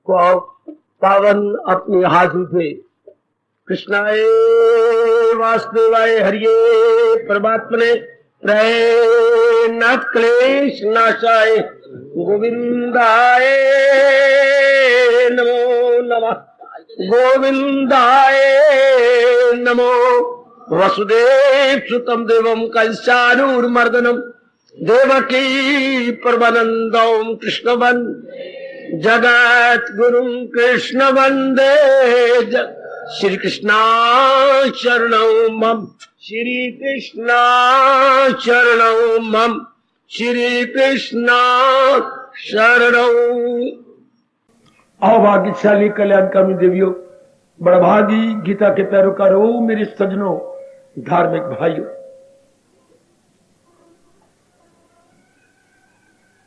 पावन अपने हाथ उठे। कृष्णाय वासुदेवाय हरिये परमात्मने न क्लेश नाशाय गोविंदाय नमो नमः। गोविंदाय नमो। वसुदेव सुतम देवम कंसानूरमर्दनम देवकी परमानंदम कृष्ण जगत गुरु कृष्ण वंदे श्री कृष्णा शरणौ मम। श्री कृष्णा शरणौ मम। श्री कृष्णा शरणौ। आओ भाग्यशाली कल्याणकामी देवियों, बड़भागी गीता के पैरोकारों, मेरे सज्जनों, धार्मिक भाइयों,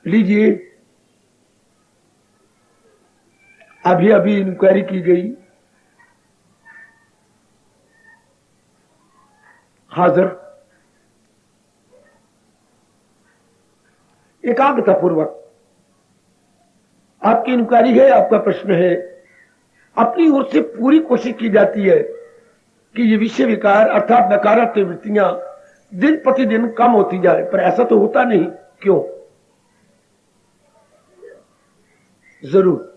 लीजिए अभी अभी इंक्वायरी की गई, हाजिर एकाग्रता पूर्वक आपकी इंक्वायरी है, आपका प्रश्न है, अपनी ओर से पूरी कोशिश की जाती है कि ये विषय विकार अर्थात नकारात्मक वृत्तियां दिन प्रतिदिन कम होती जाए, पर ऐसा तो होता नहीं। क्यों? जरूर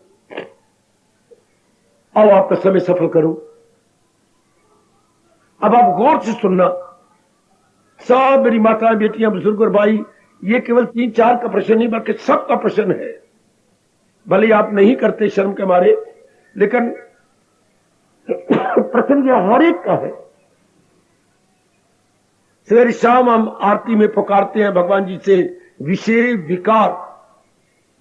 आओ आपका समय सफल करूं। अब आप गौर से सुनना, सब मेरी माताएं, बेटियां, बुजुर्ग और भाई, ये केवल 3-4 का प्रश्न नहीं बल्कि सबका प्रश्न है। भले आप नहीं करते शर्म के मारे, लेकिन प्रश्न यह हर एक का है। सवेरे शाम हम आरती में पुकारते हैं भगवान जी से विषय विकार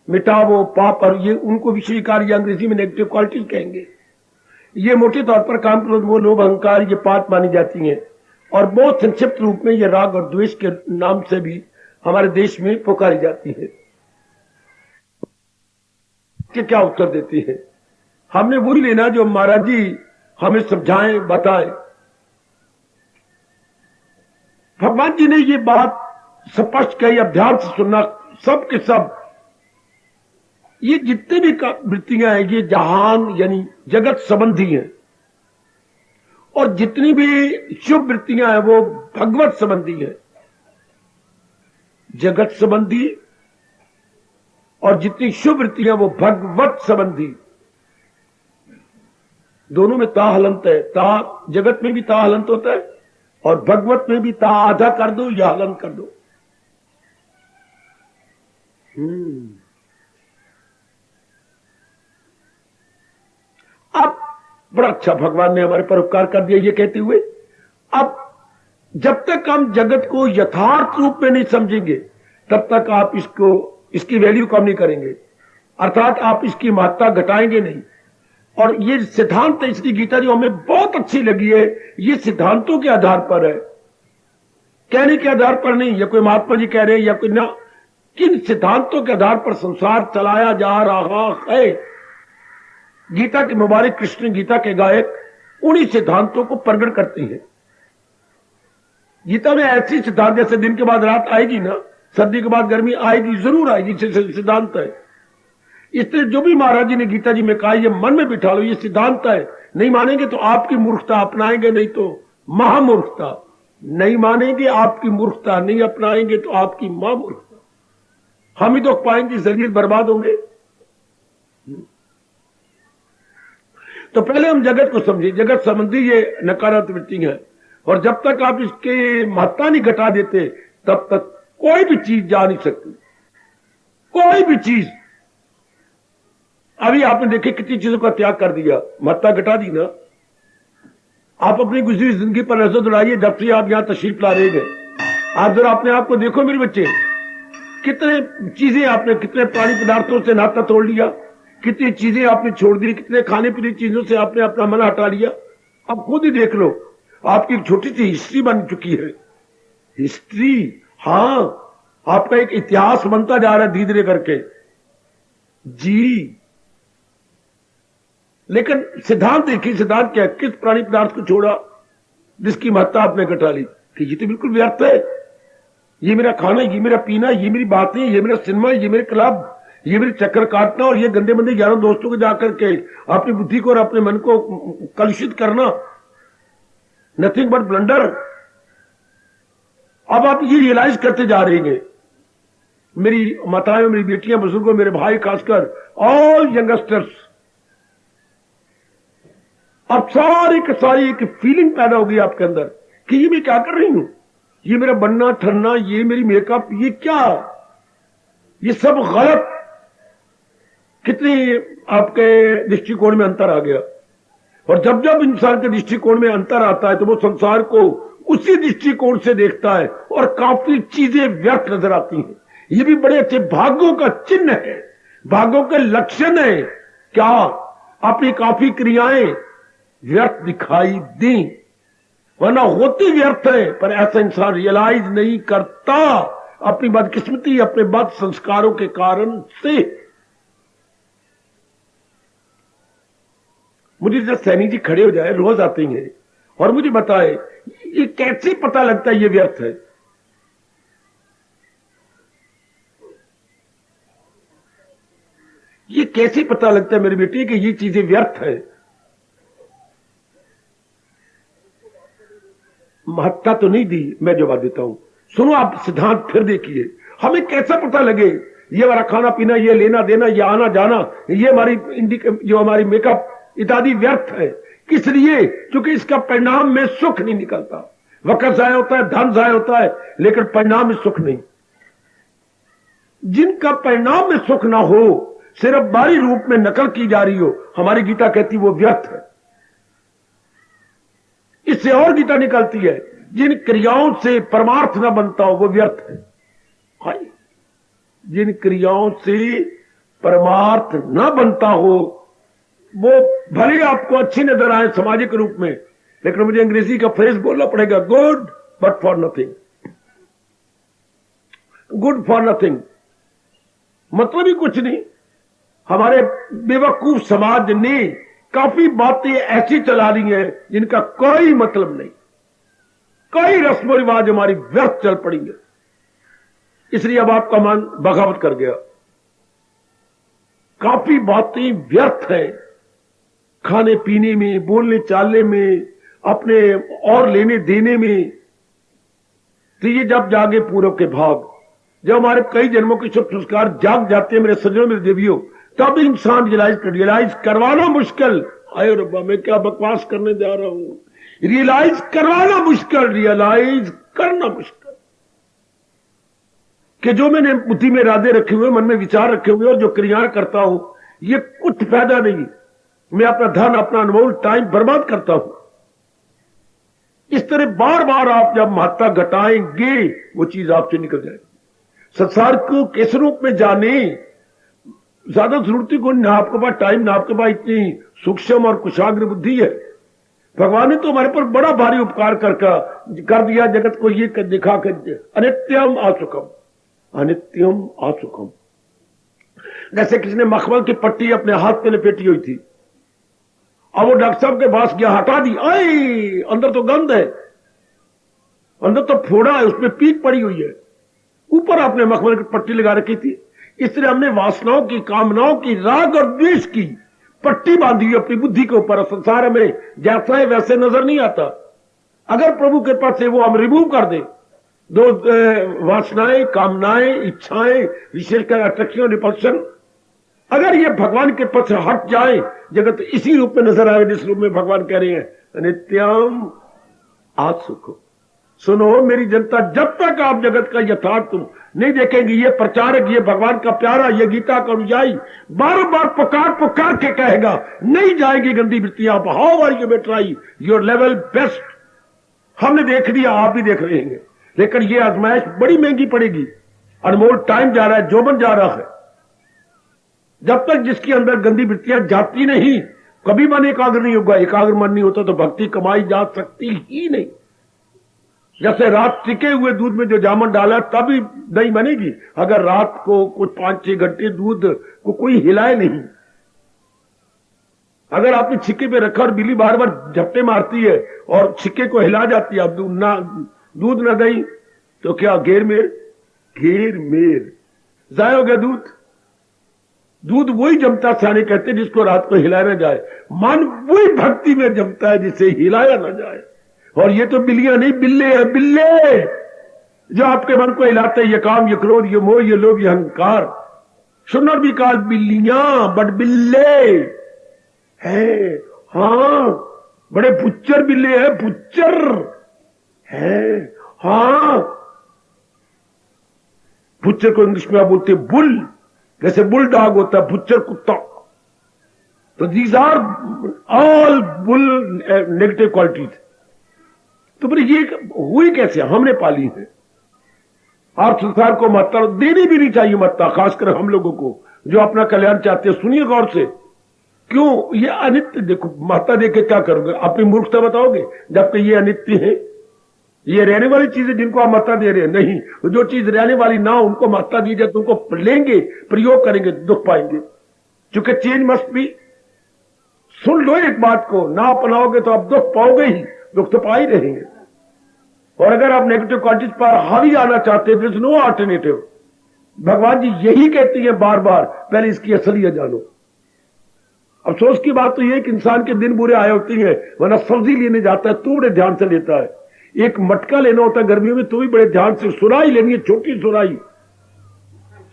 मिटावो पाप, और ये उनको विषय विकार या अंग्रेजी में नेगेटिव क्वालिटीज कहेंगे। ये मोटे तौर पर काम, क्रोध, मोह, लोभ, अहंकार ये 5 मानी जाती हैं, और बहुत संक्षिप्त रूप में ये राग और द्वेष के नाम से भी हमारे देश में पुकारी जाती है। कि क्या उत्तर देती है? हमने वही लेना जो महाराज जी हमें समझाएं, बताएं। भगवान जी ने ये बात स्पष्ट कही, अब ध्यान से सुनना सब के सब। ये जितने भी वृत्तियां हैं ये जहान यानी जगत संबंधी हैं, और जितनी भी शुभ वृत्तियां हैं वो भगवत संबंधी है। जगत संबंधी और जितनी शुभ वृत्तियां वो भगवत संबंधी। दोनों में ता हलंत है। ता जगत में भी ता हलंत होता है, और भगवत में भी ता आधा कर दो या हलंत कर दो। अब बड़ा अच्छा भगवान ने हमारे पर उपकार कर दिया ये कहते हुए, अब जब तक हम जगत को यथार्थ रूप में नहीं समझेंगे तब तक आप इसकी वैल्यू कम नहीं करेंगे, अर्थात आप इसकी महत्ता घटाएंगे नहीं। और ये सिद्धांत इसकी गीता जो हमें बहुत अच्छी लगी है, ये सिद्धांतों के आधार पर है, कहने के आधार पर नहीं। या कोई महात्मा जी कह रहे हैं या कोई ना, किन सिद्धांतों के आधार पर संसार चलाया जा रहा है। गीता के मुबारक कृष्ण गीता के गायक उन्हीं सिद्धांतों को प्रकट करते हैं। गीता में ऐसी सिद्धांत, जैसे दिन के बाद रात आएगी ना, सर्दी के बाद गर्मी आएगी, जरूर आएगी, सिद्धांत है। इसलिए जो भी महाराज जी ने गीता जी में कहा, ये मन में बिठा लो, ये सिद्धांत है। नहीं मानेंगे तो आपकी मूर्खता, अपनाएंगे नहीं तो महामूर्खता। नहीं मानेंगे आपकी मूर्खता, नहीं अपनाएंगे तो आपकी महामूर्खता। हम ही तो पाएंगे, शरीर बर्बाद होंगे। तो पहले हम जगत को समझे, जगत संबंधी ये नकारात्मक वृत्ति है, और जब तक आप इसके महत्ता नहीं घटा देते तब तक कोई भी चीज जा नहीं सकती। कोई भी चीज, अभी आपने देखे कितनी चीजों का त्याग कर दिया, महत्ता घटा दी ना। आप अपनी गुजरी जिंदगी पर नजर दौड़ाइए, जब से आप यहां तशरीफ ला रहे हैं। आप जरा अपने आप को देखो मेरे बच्चे, कितने चीजें आपने, कितने प्राणी पदार्थों से नाता तोड़ लिया, कितनी चीजें आपने छोड़ दी, कितने खाने पीने चीजों से आपने अपना मन हटा लिया। अब खुद ही देख लो, आपकी एक छोटी सी हिस्ट्री बन चुकी है। हिस्ट्री, हाँ, आपका एक इतिहास बनता जा रहा है धीरे धीरे करके जी। लेकिन सिद्धांत देखिए, सिद्धांत क्या है? किस प्राणी पदार्थ को छोड़ा जिसकी महत्ता आपने घटा ली कि ये तो बिल्कुल व्यर्थ है, ये मेरा खाना, ये मेरा पीना, ये मेरी बातें, ये मेरा सिनेमा, ये मेरे क्लब, ये भी चक्कर काटना और ये गंदे मंदे यारों दोस्तों को जाकर के अपनी बुद्धि को और अपने मन को कलुषित करना, नथिंग बट ब्लंडर। अब आप ये रियलाइज करते जा रहे हैं, मेरी माताएं, मेरी बेटियां, बुजुर्गों, मेरे भाई, खासकर ऑल यंगस्टर्स, अब सारी की सारी एक फीलिंग पैदा होगी आपके अंदर कि ये मैं क्या कर रही हूं, ये मेरा बनना ठरना, ये मेरी मेकअप, ये क्या, ये सब गलत। कितनी आपके दृष्टिकोण में अंतर आ गया। और जब जब इंसान के दृष्टिकोण में अंतर आता है तो वो संसार को उसी दृष्टिकोण से देखता है और काफी चीजें व्यर्थ नजर आती हैं। ये भी बड़े अच्छे भाग्यों का चिन्ह है, भाग्यों के लक्षण है। क्या अपनी काफी क्रियाएं व्यर्थ दिखाई दी, वरना होती व्यर्थ है, पर ऐसा इंसान रियलाइज नहीं करता अपनी बदकिस्मती, अपने बद संस्कारों के कारण से। मुझे जब सैनी जी खड़े हो जाए, रोज आते हैं और मुझे बताए ये कैसे पता लगता है ये व्यर्थ है। ये कैसे पता लगता है मेरी बेटी कि ये चीजें व्यर्थ है। महत्ता तो नहीं दी, मैं जवाब देता हूं। सुनो आप सिद्धांत फिर देखिए, हमें कैसा पता लगे ये हमारा खाना पीना, ये लेना देना, ये आना जाना, ये हमारी जो हमारी मेकअप इत्यादि व्यर्थ है। किस लिए? क्योंकि इसका परिणाम में सुख नहीं निकलता। वक्त जाया होता है, धन जाया होता है, लेकिन परिणाम में सुख नहीं। जिनका परिणाम में सुख ना हो, सिर्फ बाहरी रूप में नकल की जा रही हो, हमारी गीता कहती वो व्यर्थ है। इससे और गीता निकलती है, जिन क्रियाओं से परमार्थ ना बनता हो वो व्यर्थ है। हाय, जिन क्रियाओं से परमार्थ ना बनता हो वो भले आपको अच्छी नजर आए सामाजिक रूप में, लेकिन मुझे अंग्रेजी का फ्रेज बोलना पड़ेगा, good but for nothing. Good for nothing मतलब ही कुछ नहीं। हमारे बेवकूफ समाज ने काफी बातें ऐसी चला दी हैं जिनका कोई मतलब नहीं, कई रस्म रिवाज हमारी व्यर्थ चल पड़ी है। इसलिए अब आपका मन बगावत कर गया। काफी बातें व्यर्थ हैं, खाने पीने में, बोलने चालने में, अपने और लेने देने में। तो ये जब जागे पूरब के भाग, जब हमारे कई जन्मों के शुभ संस्कार जाग जाते हैं मेरे सज्जनों, मेरे देवियों, तब इंसान रियलाइज करवाना मुश्किल। आयो रब्बा, मैं क्या बकवास करने जा रहा हूं। रियलाइज करवाना मुश्किल, रियलाइज करना मुश्किल कि जो मैंने बुद्धि में इरादे रखे हुए, मन में विचार रखे हुए और जो क्रियाएं करता हूं, ये कुछ फायदा नहीं। मैं अपना धन, अपना अनमोल टाइम बर्बाद करता हूं। इस तरह बार बार आप जब महत्ता घटाएंगे वो चीज आपसे निकल जाएगी। संसार को किस रूप में जाने, ज्यादा जरूरती को ना आपके पास टाइम, ना आपके पास इतनी सूक्ष्म और कुशाग्र बुद्धि है। भगवान ने तो हमारे पर बड़ा भारी उपकार कर दिया, जगत को ये दिखा कर, अनित्यम असुखम, अनित्यम असुखम। जैसे किसी ने मखमल की पट्टी अपने हाथ पे लपेटी हुई थी, अब वो डॉक्टर साहब के पास गया, हटा दी, आई अंदर तो गंध है, अंदर तो फोड़ा है, उसमें पीक पड़ी हुई है, ऊपर आपने मखमल की पट्टी लगा रखी थी। इसलिए हमने वासनाओं की, कामनाओं की, राग और द्वेष की पट्टी बांधी हुई अपनी बुद्धि के ऊपर। संसार हमें जैसा है वैसे नजर नहीं आता। अगर प्रभु के पास से वो हम रिमूव कर दे, दो वासनाएं, कामनाएं, इच्छाएं, विशेषकर अट्रैक्शन और रिपल्शन, अगर ये भगवान के पथ से हट जाए, जगत इसी रूप में नजर आए जिस रूप में भगवान कह रहे हैं, नित्यम आसुखो। सुनो मेरी जनता, जब तक आप जगत का यथार्थ नहीं देखेंगे, ये प्रचारक, ये भगवान का प्यारा, ये गीता का अनुयायी बार बार पुकार पुकार के कहेगा, नहीं जाएगी गंदी वृत्तियां। How are you betray your level best. हमने देख लिया, आप भी देख रहे हैं, लेकिन ये आजमाइश बड़ी महंगी पड़ेगी। अनमोल टाइम जा रहा है, जोबन जा रहा है। जब तक जिसके अंदर गंदी वृत्तियां जाती नहीं, कभी मन एकाग्र नहीं होगा। एकाग्र मन नहीं होता तो भक्ति कमाई जा सकती ही नहीं। जैसे रात टिके हुए दूध में जो जामुन डाला तभी दही बनेगी, अगर रात को कुछ 5-6 घंटे दूध को कोई हिलाए नहीं। अगर आपने छिक्के पे रखा और बिल्ली बार बार झपटे मारती है और छिक्के को हिला जाती है, अब दूध ना दही तो क्या घेर मेर, घेर मेर, जाया हो गया दूध। दूध वही जमता सियाने कहते जिसको रात को हिलाया ना जाए, मन वही भक्ति में जमता है जिसे हिलाया ना जाए। और ये तो बिल्लियां नहीं, बिल्ले हैं, बिल्ले जो आपके मन को हिलाते हैं, ये काम, ये क्रोध, ये मोह, ये लोभ, ये अहंकार। सुनर भी काल बिल्लियां, बट बिल्ले है। हाँ, बड़े बुच्चर बिल्ले हैं, बुच्चर है। हाँ, बुच्चर को इंग्लिश में आप बोलते हैं बुल, जैसे बुल डॉग होता है, बुच्चर कुत्ता। तो these are all bull negative qualities. तो फिर ये हुई कैसे? हमने पाली है। आप संसार को महत्ता देनी भी नहीं चाहिए, महत्ता खासकर हम लोगों को जो अपना कल्याण चाहते हैं। सुनिए गौर से, क्यों ये अनित्य? देखो, महत्ता देके क्या करोगे? अपनी मूर्खता बताओगे जबकि ये अनित्य है, ये रहने वाली चीजें जिनको आप महत्ता दे रहे हैं। नहीं, जो चीज रहने वाली ना हो उनको महत्ता दी जाए तो उनको लेंगे, प्रयोग करेंगे, दुख पाएंगे। क्योंकि चेंज मस्ट बी। सुन लो एक बात को, ना अपनाओगे तो आप दुख पाओगे ही, दुख तो पा ही रहेंगे। और अगर आप नेगेटिव क्वालिटीज पर हावी आना चाहते हैं, नो अल्टरनेटिव। भगवान जी यही कहती है बार बार, पहले इसकी असलियत जानो। अफसोस की बात तो यह कि इंसान के दिन बुरे आए होते हैं, वरना सब्जी लेने जाता है तो बड़े ध्यान से लेता है। एक मटका लेना होता है गर्मियों में तो भी बड़े ध्यान से, सुराई लेनी है, छोटी सुराई,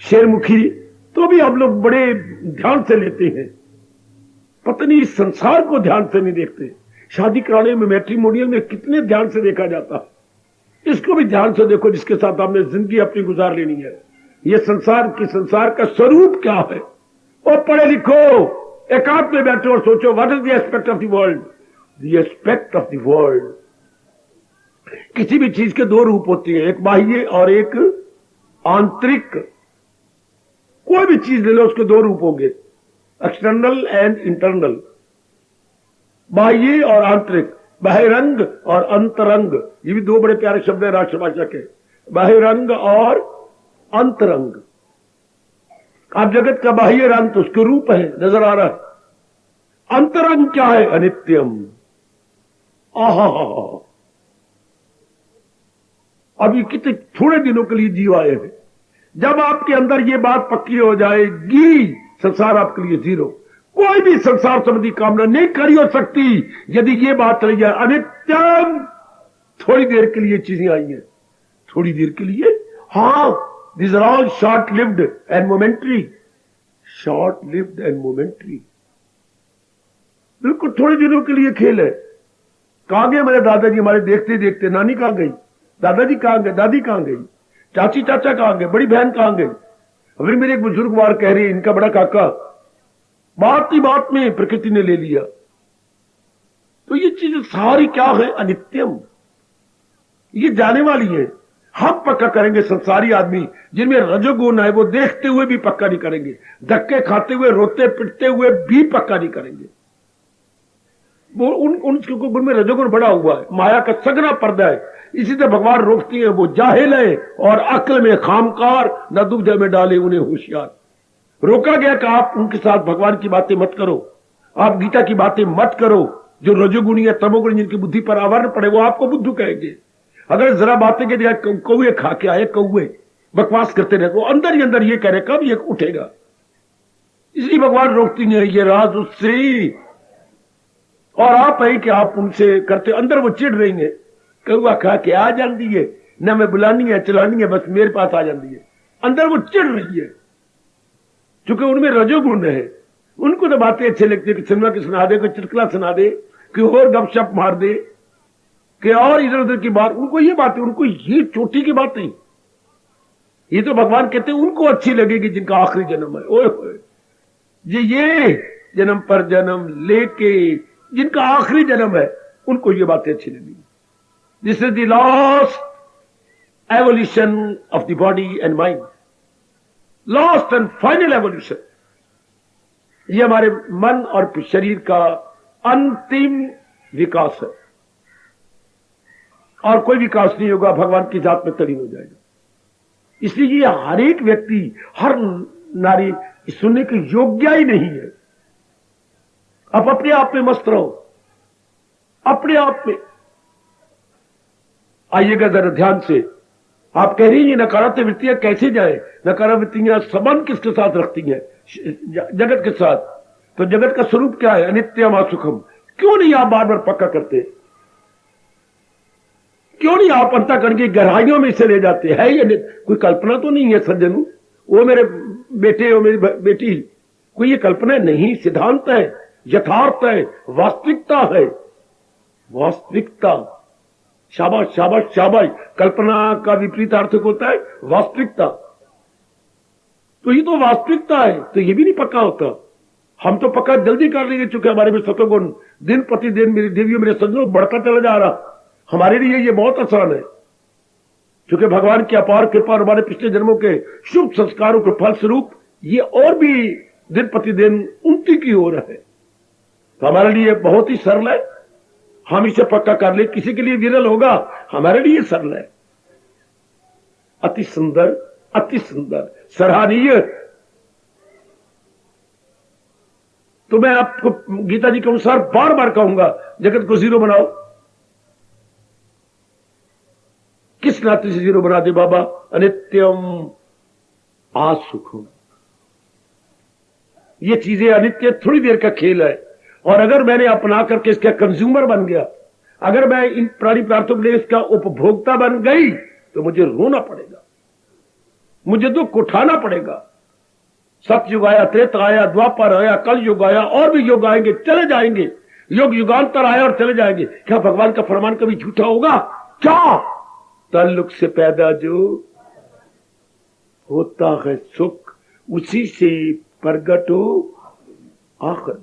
शेरमुखी, तो भी हम लोग बड़े ध्यान से लेते हैं। पत्नी इस संसार को ध्यान से नहीं देखते। शादी कराने में, मैट्रिमोनियल में कितने ध्यान से देखा जाता है। इसको भी ध्यान से देखो जिसके साथ आपने जिंदगी अपनी गुजार लेनी है। ये संसार का स्वरूप क्या है? और पढ़े लिखो, एकांत में बैठो और सोचो, what is the aspect of the world? The aspect of the world. किसी भी चीज के दो रूप होती है, एक बाह्य और एक आंतरिक। कोई भी चीज ले लो, उसके दो रूप होंगे, एक्सटर्नल एंड इंटरनल, बाह्य और आंतरिक, बहिरंग और अंतरंग। ये भी दो बड़े प्यारे शब्द है राष्ट्रभाषा के, बहिरंग और अंतरंग। आप जगत का बाह्य रंग तो उसके रूप है, नजर आ रहा है। अंतरंग क्या है? अनित्यम। आहा, अभी कितने थोड़े दिनों के लिए जीव आए हैं। जब आपके अंदर ये बात पक्की हो जाएगी, संसार आपके लिए जीरो। कोई भी संसार संबंधी कामना नहीं करी हो सकती यदि ये बात चली जाए, अनित्यम। थोड़ी देर के लिए चीजें आई हैं, थोड़ी देर के लिए। हाँ, these are all short lived and momentary, short lived and momentary। बिल्कुल थोड़े दिनों के लिए खेल है। कहां गए मेरे दादाजी? हमारे देखते देखते नानी कहां गई, दादाजी कहां गए, दादी कहां गई, चाची चाचा कहां गए, बड़ी बहन कहां गई। फिर मेरे एक बुजुर्ग बार कह रहे, इनका बड़ा काका, बात ही बात में प्रकृति ने ले लिया। तो ये चीज सारी क्या है? अनित्यम। ये जाने वाली है। हम पक्का करेंगे संसारी आदमी जिनमें रजोगुण है, वो देखते हुए भी पक्का नहीं करेंगे, धक्के खाते हुए, रोते पिटते हुए भी पक्का नहीं करेंगे। वो उन गुण में रजोगुण बड़ा हुआ है, माया का सघना पर्दा है। इसी से भगवान रोकती है, वो जाहिल है और अक्ल में खामकार, न दुग्ध में डाले उन्हें होशियार। रोका गया कि आप उनके साथ भगवान की बातें मत करो, आप गीता की बातें मत करो। जो रजोगुणी या तमोगुणी जिनकी बुद्धि पर आवरण पड़े वो आपको बुद्धू कहेंगे। अगर जरा बातें के दिया, कौए खा के आए, कौए बकवास करते रहे, वो अंदर ही अंदर ये कह रहे कब ये उठेगा। इसलिए भगवान रोकती है, ये राज उससे। और आप है कि आप उनसे करते, अंदर वो चिढ़ रही है, कौआ खा के आ जाती है, न मैं बुलानी है चलानी है, बस मेरे पास आ जाती है। अंदर वो चिढ़ रही है क्योंकि उनमें रजोगुण है। उनको तो बातें अच्छी लगती है कि सिनेमा की सुना दे, कोई चुटकुला सुना दे, कि और गपशप मार दे, कि और इधर उधर की बात। उनको ये बातें, उनको ये चोटी की बात नहीं। ये तो भगवान कहते हैं उनको अच्छी लगेगी जिनका आखिरी जन्म है। ओए होए, ये जन्म पर जन्म लेके जिनका आखिरी जन्म है, उनको ये बातें अच्छी लगेगी। This is the last evolution of the body and mind, last and final evolution. ये हमारे मन और शरीर का अंतिम विकास है, और कोई विकास नहीं होगा, भगवान की जात में तलीन हो जाएगा। इसलिए ये हर एक व्यक्ति, हर नारी सुनने के योग्य ही नहीं है। आप अपने आप में मस्त रहो, अपने आप में। आइएगा जरा ध्यान से, आप कह रही हैं नकारात्मक वृत्तियां कैसे जाए? नकारात्मक वृत्तियां संबंध किसके साथ रखती हैं? जगत के साथ। तो जगत का स्वरूप क्या है? अनित्यम असुखम। क्यों नहीं आप बार बार पक्का करते? क्यों नहीं आप अंतःकरण की गहराइयों में इसे ले जाते? है ये कोई कल्पना तो नहीं है सज्जनों? वो मेरे बेटे और मेरी बेटी, कोई ये कल्पना नहीं, सिद्धांत है, यथार्थ है, वास्तविकता है। वास्तविकता। शाबाश शाबाश शाबाश। कल्पना का विपरीत अर्थ होता है वास्तविकता। तो ये तो वास्तविकता है, तो ये भी नहीं पक्का होता। हम तो पक्का जल्दी कर लेंगे, चूंकि हमारे में सतोगुण दिन प्रतिदिन मेरी देवियों मेरे सज्जनों बढ़ता चला जा रहा। हमारे लिए ये बहुत आसान है, क्योंकि भगवान की अपार कृपा और हमारे पिछले जन्मों के शुभ संस्कारों के फलस्वरूप ये और भी दिन प्रतिदिन उन्नति की ओर है। तो हमारे लिए बहुत ही सरल है, हम इसे पक्का कर ले। किसी के लिए विरल होगा, हमारे लिए सरल है। अति सुंदर, अति सुंदर, सराहनीय। तो मैं आपको गीता जी के अनुसार बार बार कहूंगा, जगत को जीरो बनाओ। किस नाते से जीरो बना दे बाबा? अनित्यम आसुखम। ये चीजें अनित्य थोड़ी देर का खेल है, और अगर मैंने अपना करके इसका कंज्यूमर बन गया, अगर मैं इन प्राणी पदार्थों के लिए इसका उपभोक्ता बन गई, तो मुझे रोना पड़ेगा, मुझे दुख उठाना पड़ेगा। सतयुग आया, त्रेता आया, द्वापर आया, कल युग आया, और भी युग आएंगे, चले जाएंगे। युग युगांतर आया और चले जाएंगे। क्या भगवान का फरमान कभी झूठा होगा? क्या? ताल्लुक से पैदा जो होता है सुख, उसी से प्रगट हो आखिर।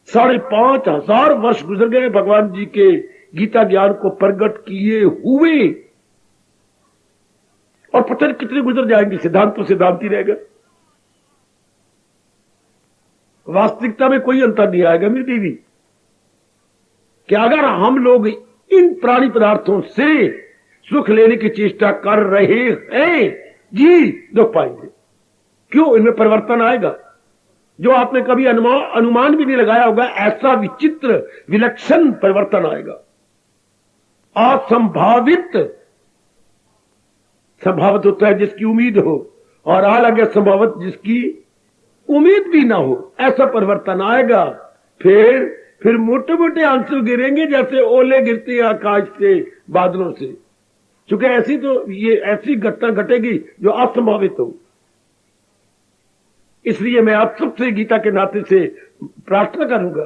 5,500 वर्ष गुजर गए भगवान जी के गीता ज्ञान को प्रगट किए हुए, और पता नहीं कितने गुजर जाएंगे। सिद्धांत तो सिद्धांत ही रहेगा, वास्तविकता में कोई अंतर नहीं आएगा मेरी देवी। कि अगर हम लोग इन प्राणी पदार्थों से सुख लेने की चेष्टा कर रहे हैं जी, दुख पाएंगे। क्यों? इनमें परिवर्तन आएगा जो आपने कभी अनुमान भी नहीं लगाया होगा। ऐसा विचित्र विलक्षण परिवर्तन आएगा, असंभावित। संभावित होता है जिसकी उम्मीद हो, और अलग है संभावित जिसकी उम्मीद भी ना हो। ऐसा परिवर्तन आएगा। फिर मोटे मोटे आंसू गिरेंगे जैसे ओले गिरते हैं आकाश से, बादलों से। क्योंकि ऐसी तो ये ऐसी घटना घटेगी जो असंभावित हो। इसलिए मैं आप सबसे गीता के नाते से प्रार्थना करूंगा,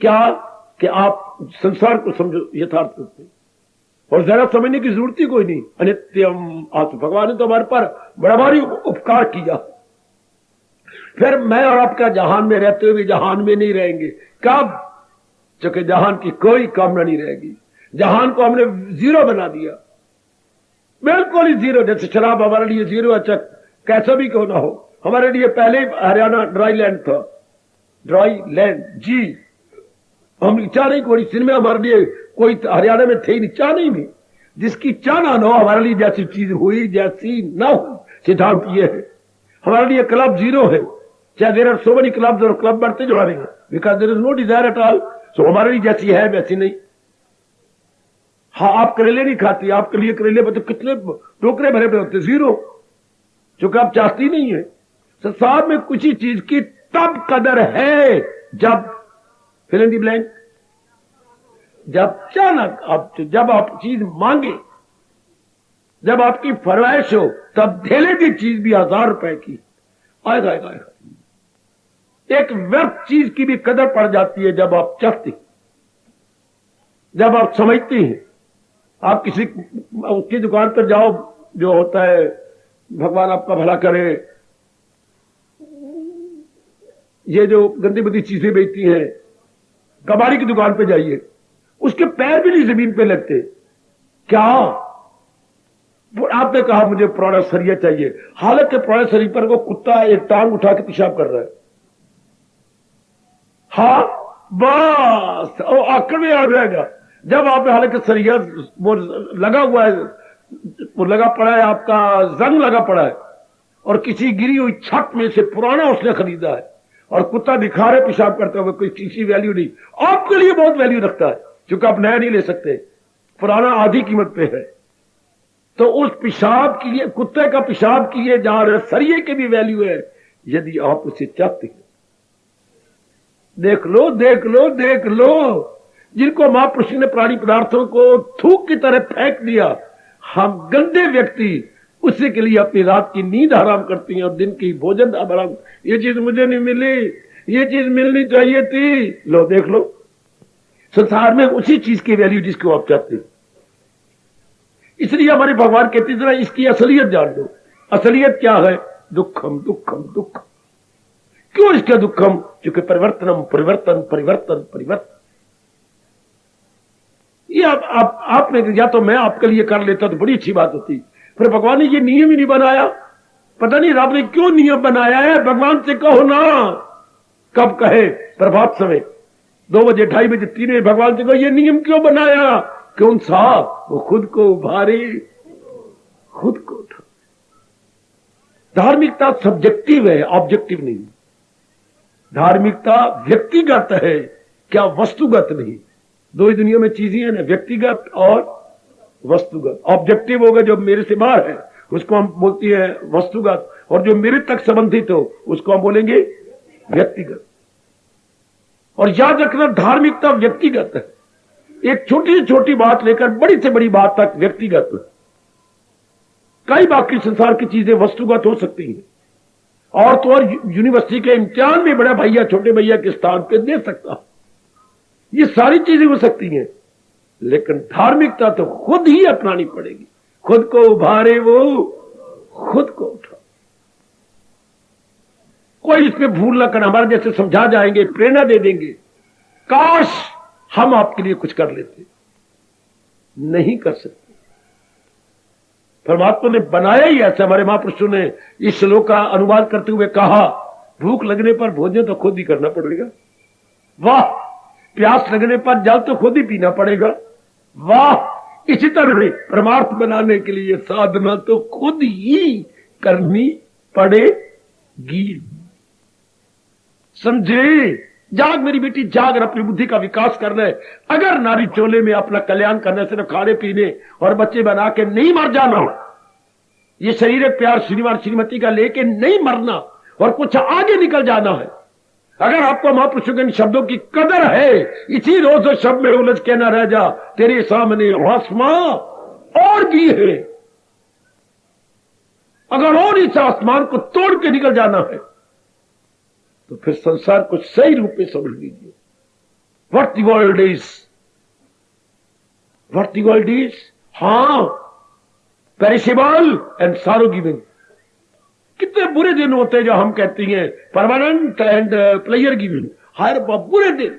क्या कि आप संसार को समझो यथार्थ रूप में, और जरा समझने की जरूरत ही कोई नहीं। अनित्यम आत्म। भगवान ने तो हमारे पर बड़ा भारी उपकार किया। फिर मैं और आपका जहान में रहते हुए जहान में नहीं रहेंगे। कब? क्योंकि जहान की कोई कामना नहीं रहेगी। जहान को हमने जीरो बना दिया, बिल्कुल ही जीरो। जैसे शराब हमारे लिए जीरो, अच्छा कैसा भी क्यों ना हो। हमारे लिए पहले हरियाणा ड्राई लैंड था, ड्राई लैंड जी। हम चाह नहीं, कोई सिनेमा हमारे लिए कोई हरियाणा में थे ही नहीं, चाह नहीं भी। जिसकी चाह ना हो हमारे लिए, जैसी चीज हुई जैसी ना हो। सिद्धांत ये है। हमारे लिए क्लब जीरो है, चाहे there are so many clubs, और क्लब बढ़ते जा रहे हैं, because there is no desire at all. So हमारे लिए जैसी है वैसी नहीं। हाँ, आप करेले नहीं खाती, आपके लिए करेले मतलब कितने टोकरे भरे भरे होते, जीरो, क्योंकि आप चाहती नहीं है। संसार में कुछ ही चीज की तब कदर है जब फिल इन द ब्लैंक, जब अचानक आप, जब आप चीज मांगे, जब आपकी फरमाइश हो, तब धेले की चीज भी 1000 रुपए की आएगा आएगा आएगा। एक व्यर्थ चीज की भी कदर पड़ जाती है जब आप चाहते, जब आप समझती हैं। आप किसी उसकी दुकान पर जाओ, जो होता है, भगवान आपका भला करे, ये जो गंदी बदी चीजें बेचती हैं, कबाड़ी की दुकान पे जाइए, उसके पैर भी नहीं जमीन पे लगते। क्या आपने कहा मुझे पुराना सरिया चाहिए, हालांकि पुराने सरिया पर वो कुत्ता एक टांग उठा के पेशाब कर रहा है। हाँ बस, वो आकड़ में आ जाएगा। जब आप हालांकि सरिया वो लगा हुआ है, वो लगा पड़ा है, आपका जंग लगा पड़ा है, और किसी गिरी हुई छत में से पुराना उसने खरीदा है, और कुत्ता दिखा रहे पेशाब करता हुआ, कोई किसी वैल्यू नहीं। आपके लिए बहुत वैल्यू रखता है, क्योंकि आप नया नहीं ले सकते, पुराना आधी कीमत पे है। तो उस पेशाब के लिए, कुत्ते का पेशाब किए जा रहे सरिये की भी वैल्यू है, यदि आप उसे चाहते हैं। देख लो देख लो देख लो, जिनको महापुरुष ने प्राणी पदार्थों को थूक की तरह फेंक दिया, हम गंदे व्यक्ति उसी के लिए अपनी रात की नींद हराम करती हैं और दिन की भोजन हराम। ये चीज मुझे नहीं मिली, ये चीज मिलनी चाहिए थी। लो देख लो, संसार में उसी चीज की वैल्यू जिसको आप चाहते हैं। इसलिए हमारे भगवान कहते जरा इसकी असलियत जान लो। असलियत क्या है? दुखम दुखम दुखम। क्यों इसका दुखम? क्योंकि परिवर्तनम परिवर्तन परिवर्तन परिवर्तन। ये आप में, या तो मैं आपके लिए कर लेता तो बड़ी अच्छी बात होती, पर भगवान ने ये नियम ही नहीं बनाया। पता नहीं रब ने क्यों नियम बनाया है। भगवान से कहो ना, कब कहे? प्रभात समय 2 बजे 2:30 बजे 3 बजे भगवान से कहो ये नियम क्यों बनाया? कौन सा? वो खुद को उभारे, खुद को उठा। धार्मिकता सब्जेक्टिव है, ऑब्जेक्टिव नहीं। धार्मिकता व्यक्तिगत है, क्या वस्तुगत नहीं। दो ही दुनिया में चीजें हैं ना, व्यक्तिगत और वस्तुगत। ऑब्जेक्टिव होगा जो मेरे से बाहर है, उसको हम बोलते हैं वस्तुगत, और जो मेरे तक संबंधित हो उसको हम बोलेंगे व्यक्तिगत। और याद रखना, धार्मिकता व्यक्तिगत है। एक छोटी से छोटी बात लेकर बड़ी से बड़ी बात तक व्यक्तिगत है। कई बाकी संसार की चीजें वस्तुगत हो सकती हैं, और तो और यूनिवर्सिटी के इम्तिहान में बड़ा भैया छोटे भैया के स्थान पे दे सकता, ये सारी चीजें हो सकती हैं। लेकिन धार्मिकता तो खुद ही अपनानी पड़ेगी। खुद को उभारे वो खुद को उठा। कोई इसमें भूल न कर, हमारे जैसे समझा जाएंगे, प्रेरणा दे देंगे। काश हम आपके लिए कुछ कर लेते, नहीं कर सकते। परमात्मा ने बनाया ही ऐसा। हमारे महापुरुषों ने इस श्लोक का अनुवाद करते हुए कहा, भूख लगने पर भोजन तो खुद ही करना पड़ेगा। वाह! प्यास लगने पर जल तो खुद ही पीना पड़ेगा। वाह! इसी तरह परमार्थ बनाने के लिए साधना तो खुद ही करनी पड़ेगी। समझे? जाग मेरी बेटी जाग, और अपनी बुद्धि का विकास करना है। अगर नारी चोले में अपना कल्याण करने, सिर्फ खाने पीने और बच्चे बना के नहीं मर जाना, ये शरीर प्यार श्रीमान श्रीमती का लेके नहीं मरना और कुछ आगे निकल जाना है। अगर आपको महापुरुषों के इन शब्दों की कदर है, इसी रोज शब्द में उलझ के न रह जा, तेरे सामने आसमां और भी है। अगर और इस आसमान को तोड़ के निकल जाना है तो फिर संसार को सही रूप में समझ लीजिए। What the world is, what the world is, हां, पेरिशेबल एंड सारो गिविंग। कितने बुरे दिन होते हैं जो हम कहते हैं परमानेंट एंड प्लेयर गिविंग। हर बुरे दिन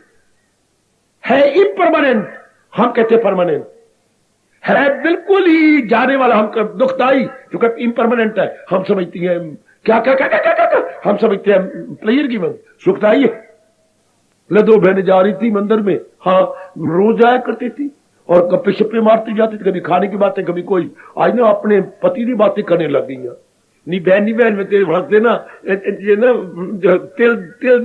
है इम्परमानेंट, हम कहते हैं परमानेंट है, बिल्कुल ही जाने वाला। हम दुखदाई क्योंकि इम्परमानेंट है, हम समझते हैं क्या क्या क्या क्या क्या क्या, क्या? हम समझते हैं प्लेयर गिविंग सुखदाई है। ले 2 बहनें जा रही थी मंदिर में, हाँ, रोज जाया करती थी और गप्पे शप्पे मारती जाती थी, कभी खाने की बातें, कभी कोई। आज ना अपने पति की बातें करने लग गई। नी बहन में तेरे भाग देना, ये ना तेल तेल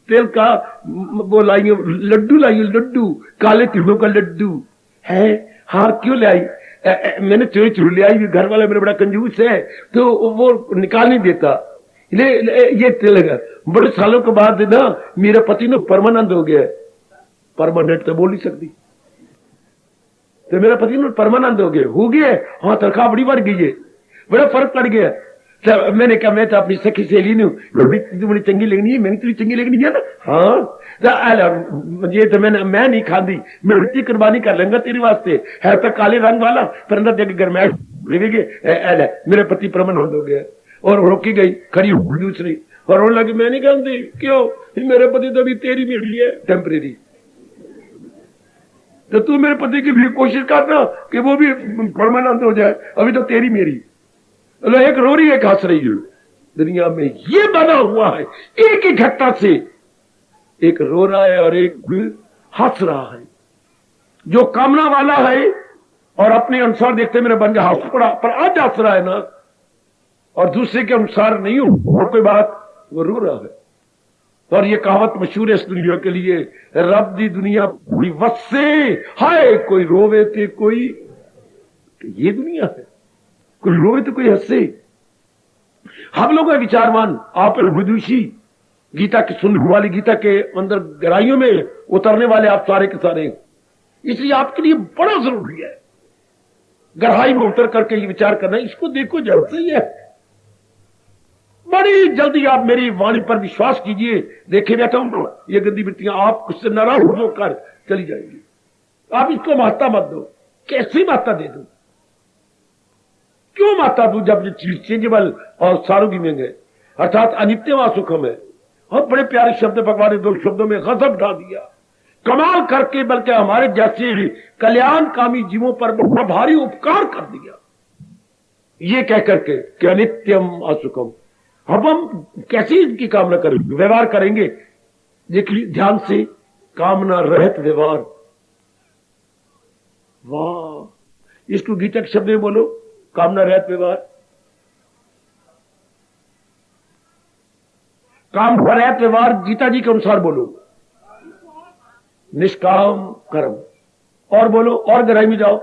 तेल का वो लाई, लड्डू लाई, लड्डू काले तिलों का लड्डू है। हाँ, क्यों ले आई? मैंने चोरी चोरी ले आई, घर वाला मेरा बड़ा कंजूस है तो वो निकाल नहीं देता। ये तेल है। बड़े सालों के बाद ना मेरा पति ना परमानेंट हो गया। परमानेंट तो बोल नहीं सकती, तो मेरा पति ना परमानेंट हो गया। हाँ, तनख्वाह बड़ी बढ़ गई है, बड़ा फर्क पड़ गया। तो मैंने कहा मैं तो अपनी सखी सहेली नहीं हूँ, बड़ी चंगी लगनी है, मैंने तुझे चंगी लगनी है ना। हाँ, ये तो मैं नहीं खाती, मैं रोटी कुर्बानी कर लूंगा तेरे वास्ते। है तो काले रंग वाला, पर अंदर देख गरमैश मेरे पति परमानेंट हो गया। और रोकी गई, खड़ी हुई दूसरी, और रोने लगी। मैं नहीं खाती। क्यों? मेरे पति तो अभी तेरी मिली है टेम्परेरी, तो तू मेरे पति की भी कोशिश करना कि वो भी परमानेंट हो जाए, अभी तो तेरी मेरी। एक रो रही है, एक हंस रही है। दुनिया में ये बना हुआ है, एक ही घटना से एक रो रहा है और एक हंस रहा है। जो कामना वाला है और अपने अनुसार देखते मेरे बन गया, हंस पड़ा, पर आज हंस रहा है ना, और दूसरे के अनुसार नहीं हो कोई बात, वो रो रहा है। और ये कहावत मशहूर है इस दुनिया के लिए, रब दी दुनिया बड़ी वस्से, हाय कोई रोवे ते कोई, ये दुनिया है, कोई रोवे तो कोई हंसे। हम लोग हैं विचारवान, आप विदुषी, गीता की सुनने वाली, गीता के अंदर गहराइयों में उतरने वाले आप सारे के सारे, इसलिए आपके लिए बड़ा जरूरी है गहराई में उतर करके ये विचार करना। इसको देखो जब से ये बड़ी जल्दी आप मेरी वाणी पर विश्वास कीजिए, देखे बैठा हूं ये गंदी वृत्तियां आप उससे नाराज होकर चली जाएंगी। आप इसको महत्ता मत दो, कैसी महत्ता दे दो, क्यों महत्ता दू जब ये चेंजेबल और सारोगी में गए, अर्थात अनित्य व सुखम है। और बड़े प्यारे शब्द भगवान ने 2 शब्दों में गजब ढा दिया, कमाल करके, बल्कि हमारे जैसे कल्याणकामी जीवों पर बहुत भारी उपकार कर दिया ये कह करके कि अनित्यम असुखम। अब हम कैसे इसकी कामना करेंगे, व्यवहार करेंगे, देखिए ध्यान से, कामना रहित व्यवहार। वाह, इसको गीता के शब्द में बोलो, कामना रहित व्यवहार। काम रहित व्यवहार गीता जी के अनुसार बोलो, निष्काम कर्म। और बोलो, और गहराई में जाओ,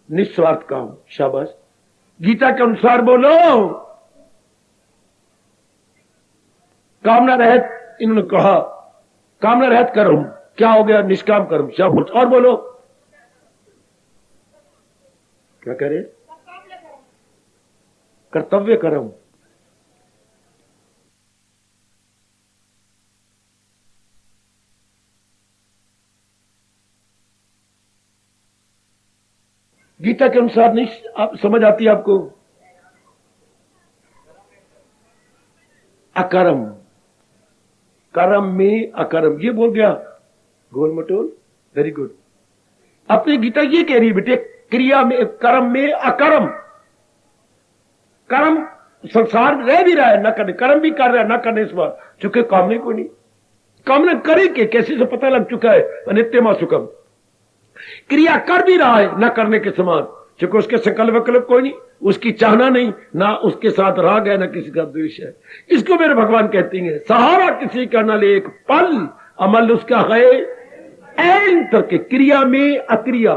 निस्वार्थ काम। शाबाश, गीता के अनुसार बोलो, कामना रहित, इन्होंने कहा कामना रहित कर्म, क्या हो गया, निष्काम कर्म। शाबाश, और बोलो, क्या कह रहे, कर्तव्य कर्म। गीता के अनुसार नहीं आप समझ आती है आपको, अकर्म, कर्म में अकर्म, ये बोल गया गोल मटोल, वेरी गुड। अपनी गीता ये कह रही है बेटे, क्रिया में, कर्म में अकर्म। कर्म संसार में रह भी रहा है, न करने, कर्म भी कर रहा है, न करने इस बार, चूंकि कामने को नहीं, कामना करे के कैसे से पता लग चुका है, अनित्यमा सुखम। क्रिया कर भी रहा है न करने के समान, क्योंकि उसके संकल्प विकल्प कोई नहीं, उसकी चाहना नहीं, ना उसके साथ राग है, ना किसी का द्वेष है। इसको मेरे भगवान कहते हैं, सहारा किसी का न ले एक पल, अमल उसका है ऐन करके, क्रिया में अक्रिया।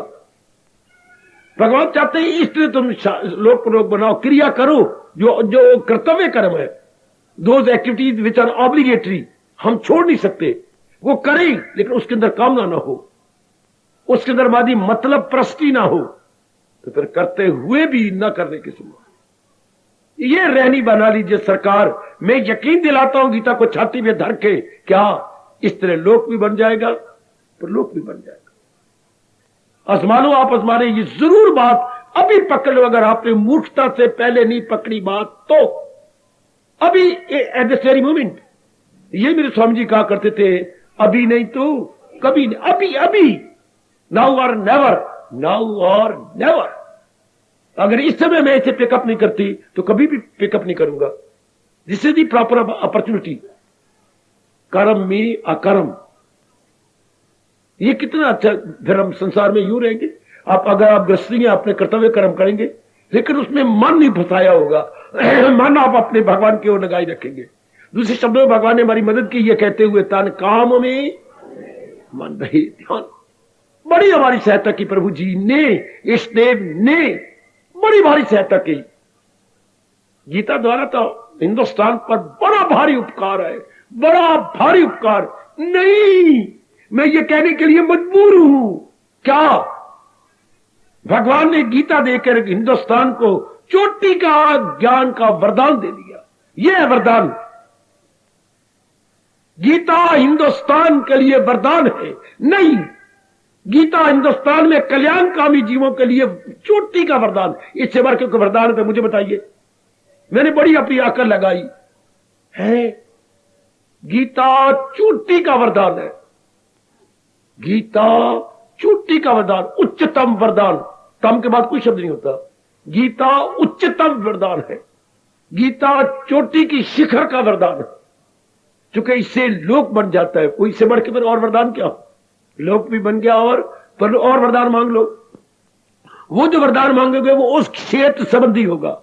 भगवान चाहते हैं इसलिए तुम लोक प्रलोक बनाओ, क्रिया करो, जो कर्तव्य कर्म है, those activities which are obligatory, हम छोड़ नहीं सकते, वो करें, लेकिन उसके अंदर कामना ना हो, उसके अंदर मादी मतलब प्रस्ती ना हो, तो फिर करते हुए भी न करने की सुनो। ये रहनी बना लीजिए सरकार। मैं यकीन दिलाता हूं गीता को छाती में धर के, क्या इस तरह लोक भी बन जाएगा, पर लोक भी बन जाएगा। आसमानो आप आसमाने, ये जरूर बात अभी पकड़ लो, अगर आपने मूर्खता से पहले नहीं पकड़ी बात तो अभी एट दिस वेरी मोमेंट। ये मेरे स्वामी जी कहा करते थे, अभी नहीं तो कभी नहीं, अभी अभी, नाउ और नेवर, नाउ और नेवर। अगर इस समय मैं इसे पिकअप नहीं करती तो कभी भी पिकअप नहीं करूंगा। This is the proper opportunity. कर्म में अकर्म, ये कितना अच्छा, फिर हम संसार में यूं रहेंगे। आप अगर आप गृहस्थी हैं, अपने कर्तव्य कर्म करेंगे, लेकिन उसमें मन नहीं फंसाया होगा, मन आप अपने भगवान की ओर लगाई रखेंगे। दूसरे शब्दों में भगवान ने हमारी मदद की, ये कहते हुए, तन काम में मन रहे ध्यान। बड़ी हमारी सहायता की प्रभु जी ने, इष्टदेव ने बड़ी भारी सहायता की। गीता द्वारा तो हिंदुस्तान पर बड़ा भारी उपकार है, बड़ा भारी उपकार। नहीं, मैं ये कहने के लिए मजबूर हूं, क्या भगवान ने गीता देकर हिंदुस्तान को चोटी का ज्ञान का वरदान दे दिया। यह है वरदान, गीता हिंदुस्तान के लिए वरदान है। नहीं, गीता हिंदुस्तान में कल्याणकामी जीवों के लिए चोटी का वरदान। इससे बढ़ के वरदान है तो मुझे बताइए, मैंने बड़ी अपनी आकर लगाई है। गीता चोटी का वरदान है, गीता चोटी का वरदान, उच्चतम वरदान। तम के बाद कोई शब्द नहीं होता। गीता उच्चतम वरदान है, गीता चोटी की शिखर का वरदान है, क्योंकि इससे लोक बन जाता है। कोई इससे बढ़ के फिर और वरदान क्या, लोक भी बन गया, और वरदान मांग लो। वो जो वरदान मांगोगे वो उस क्षेत्र संबंधी होगा,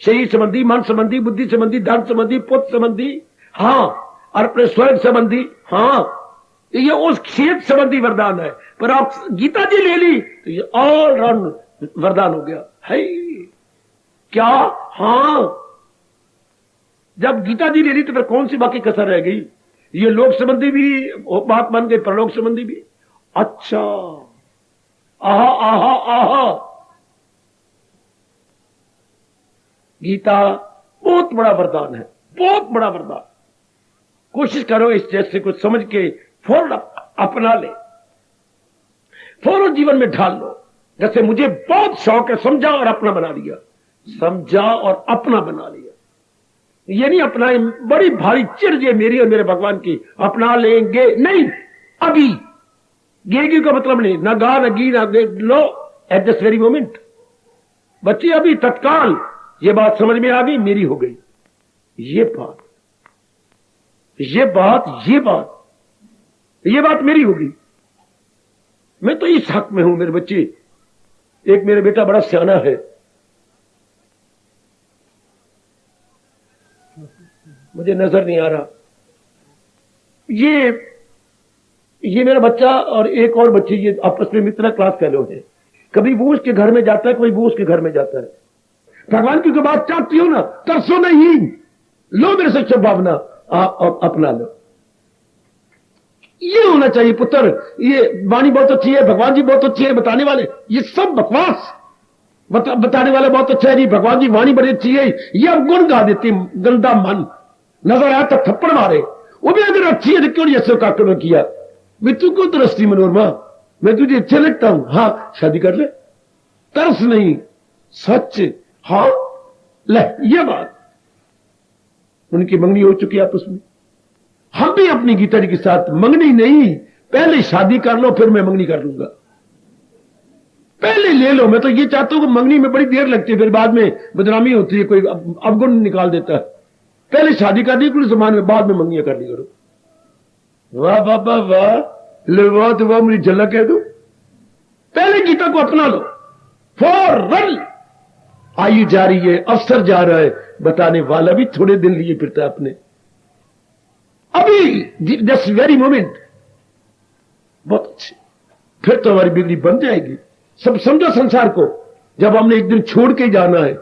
शरीर संबंधी, मन संबंधी, बुद्धि संबंधी, धन संबंधी, पुत्र संबंधी। हाँ, और अपने स्वर्ग संबंधी, हाँ ये उस क्षेत्र संबंधी वरदान है। पर आप गीता जी ले ली तो ये ऑल राउंड वरदान हो गया है क्या। हाँ, जब गीता जी ले ली तो फिर कौन सी बाकी कसर रह गई। ये लोक संबंधी भी बात बन गई, परलोक संबंधी भी। अच्छा, आहा आहा आहा, गीता बहुत बड़ा वरदान है, बहुत बड़ा वरदान। कोशिश करो इस जैसे कुछ समझ के फौरन अपना ले, फौरन जीवन में ढाल लो। जैसे मुझे बहुत शौक है, समझा और अपना बना लिया, समझा और अपना बना लिया। ये नहीं अपना बड़ी भारी चिड़ है मेरी और मेरे भगवान की, अपना लेंगे नहीं, अभी गेगी का मतलब नहीं, ना गा ना गी ना लो, एट दिस वेरी मोमेंट। बच्ची अभी तत्काल ये बात समझ में आ गई, मेरी हो गई। ये बात ये बात ये बात ये बात मेरी होगी। मैं तो इस हक में हूं मेरे बच्चे। एक मेरे बेटा बड़ा सियाना है, मुझे नजर नहीं आ रहा। ये मेरा बच्चा और एक और बच्ची, ये आपस में मित्र क्लास फेलो है। कभी वो उसके घर में जाता है, कभी वो उसके घर में जाता है। भगवान की कोई बात चाहती हो ना, तरसो नहीं, लो मेरे से भावना, आप अपना लो। ये होना चाहिए पुत्र। ये वाणी बहुत अच्छी है, भगवान जी बहुत अच्छी है, बताने वाले ये सब बकवास। बताने वाले बहुत अच्छा है जी, भगवान जी वाणी बड़ी अच्छी है, ये अब गुण गा देते, गंदा मन नजर आया तो थप्पड़ मारे। वो भी अगर अच्छी है तो क्यों ऐसे काकड़ में किया, मैं तू क्यों तरसती मनोरमा, मैं तुझे अच्छे लगता हूं, हाँ शादी कर ले। तरस नहीं, सच। हाँ ले, ये बात उनकी मंगनी हो चुकी है आपस में। हम भी अपनी गीता जी के साथ मंगनी नहीं, पहले शादी कर लो फिर मैं मंगनी कर लूंगा। पहले ले लो। मैं तो ये चाहता हूं कि मंगनी में बड़ी देर लगती है, फिर बाद में बदनामी होती है, कोई अवगुण निकाल देता है। पहले शादी कर दी कुछ जमान में, बाद में मंगनियां कर ली करो। वाह बाबा वाह, वाह तो वाह, मुझे जल्ला कह दो। पहले गीता को अपना लो फौरन। आयु जा रही है, अवसर जा रहा है, बताने वाला भी थोड़े दिन लिए फिरता है अपने, अभी दिस वेरी मोमेंट। बहुत अच्छे, फिर तो हमारी बिगड़ी बन जाएगी। सब समझो संसार को, जब हमने एक दिन छोड़ के जाना है,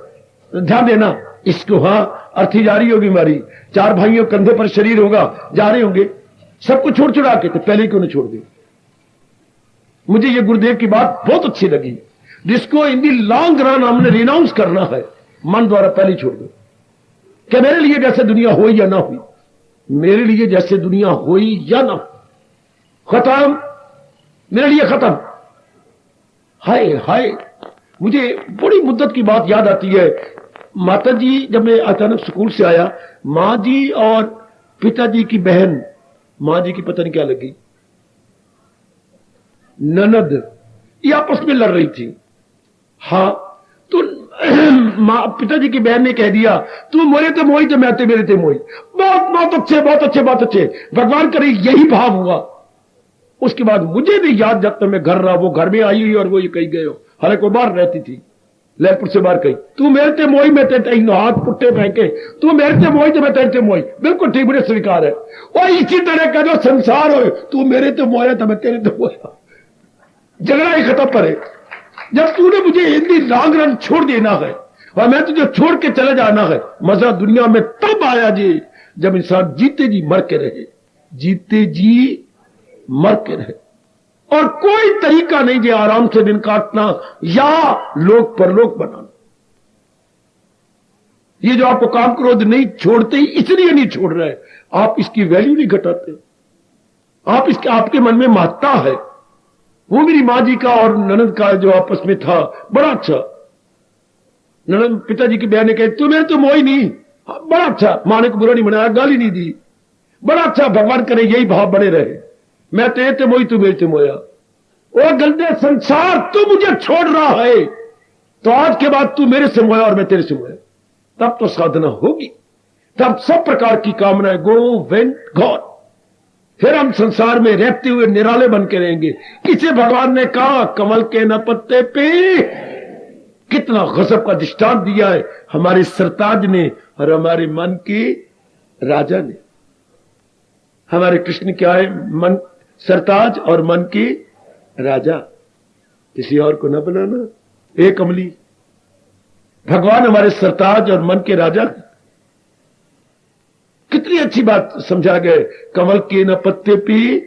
ध्यान देना इसको। हाँ, अर्थी जा रही होगी हमारी, 4 भाइयों कंधे पर शरीर होगा, जा रहे होंगे सबको छोड़ छुड़ा के, तो पहले क्यों न छोड़ दे। मुझे ये गुरुदेव की बात बहुत अच्छी लगी, जिसको इन दी लॉन्ग रन हमने रिनाउंस करना है, मन द्वारा पहले छोड़ दो। क्या मेरे लिए जैसे दुनिया हो या ना हुई, मेरे लिए जैसे दुनिया हुई या ना, खत्म, मेरे लिए खत्म। हाय हाय, मुझे बड़ी मुद्दत की बात याद आती है। माता जी, जब मैं अचानक स्कूल से आया, मां जी और पिताजी की बहन, मां जी की पता नहीं क्या लगी, ननद, ये आपस में लड़ रही थी। हाँ, तो पिताजी की बहन ने कह दिया, तू मोरे तो मोई तो मैं ते मेरे ते मोई। बहुत बहुत अच्छे, बहुत अच्छे, बहुत अच्छे, भगवान करे यही भाव हुआ। उसके बाद मुझे भी याद, जब तक मैं घर रहा, वो घर में आई हुई और वो ये कहीं गए हो, हालांकि वो बाहर रहती थी, लहरपुर से बाहर कही, तू मेरे ते मोई मैं ते, हाथ पुट्टे फेंके, तू मेरे ते मोई तो मैं तेरे ते मोई। बिल्कुल ठीक, मुझे स्वीकार है। और इसी तरह का जो संसार हो, तू मेरे ते मोया तो मैं तेरे ते मोया, झगड़ा ही खत्म पर है। जब तूने मुझे हिंदी लॉन्ग रन छोड़ देना है और मैं तुझे छोड़ के चले जाना है, मजा दुनिया में तब आया जी जब इंसान जीते जी मर के रहे, जीते जी मर के रहे। और कोई तरीका नहीं जे आराम से दिन काटना या लोक परलोक बनाना। ये जो आपको काम क्रोध नहीं छोड़ते, इसलिए नहीं छोड़ रहे, आप इसकी वैल्यू नहीं घटाते, आप इसके, आपके मन में महत्ता है। वो मेरी मां जी का और ननद का जो आपस में था, बड़ा अच्छा। ननद पिताजी की बहन ने कहा, तू मेरे तो मोई नहीं, बड़ा अच्छा, मां ने को बुरा नहीं बनाया, गाली नहीं दी, बड़ा अच्छा, भगवान करे यही भाव बने रहे, मैं तेरे ते मोई तू मेरे ते मोया। और गंदे संसार, तू मुझे छोड़ रहा है तो आज के बाद तू मेरे से मोया और मैं तेरे से मोया, तब तो साधना होगी, तब सब प्रकार की कामनाएं गो वेंट गॉड। फिर हम संसार में रहते हुए निराले बन के रहेंगे। किसे भगवान ने कहा, कमल के न पत्ते पे, कितना गजब का दृष्टांत दिया है हमारे सरताज ने और हमारे मन के राजा ने। हमारे कृष्ण क्या है? मन सरताज और मन की राजा, किसी और को न बनाना। एक अमली भगवान हमारे सरताज और मन के राजा। कितनी अच्छी बात समझा गए। कमल के न पत्ते पी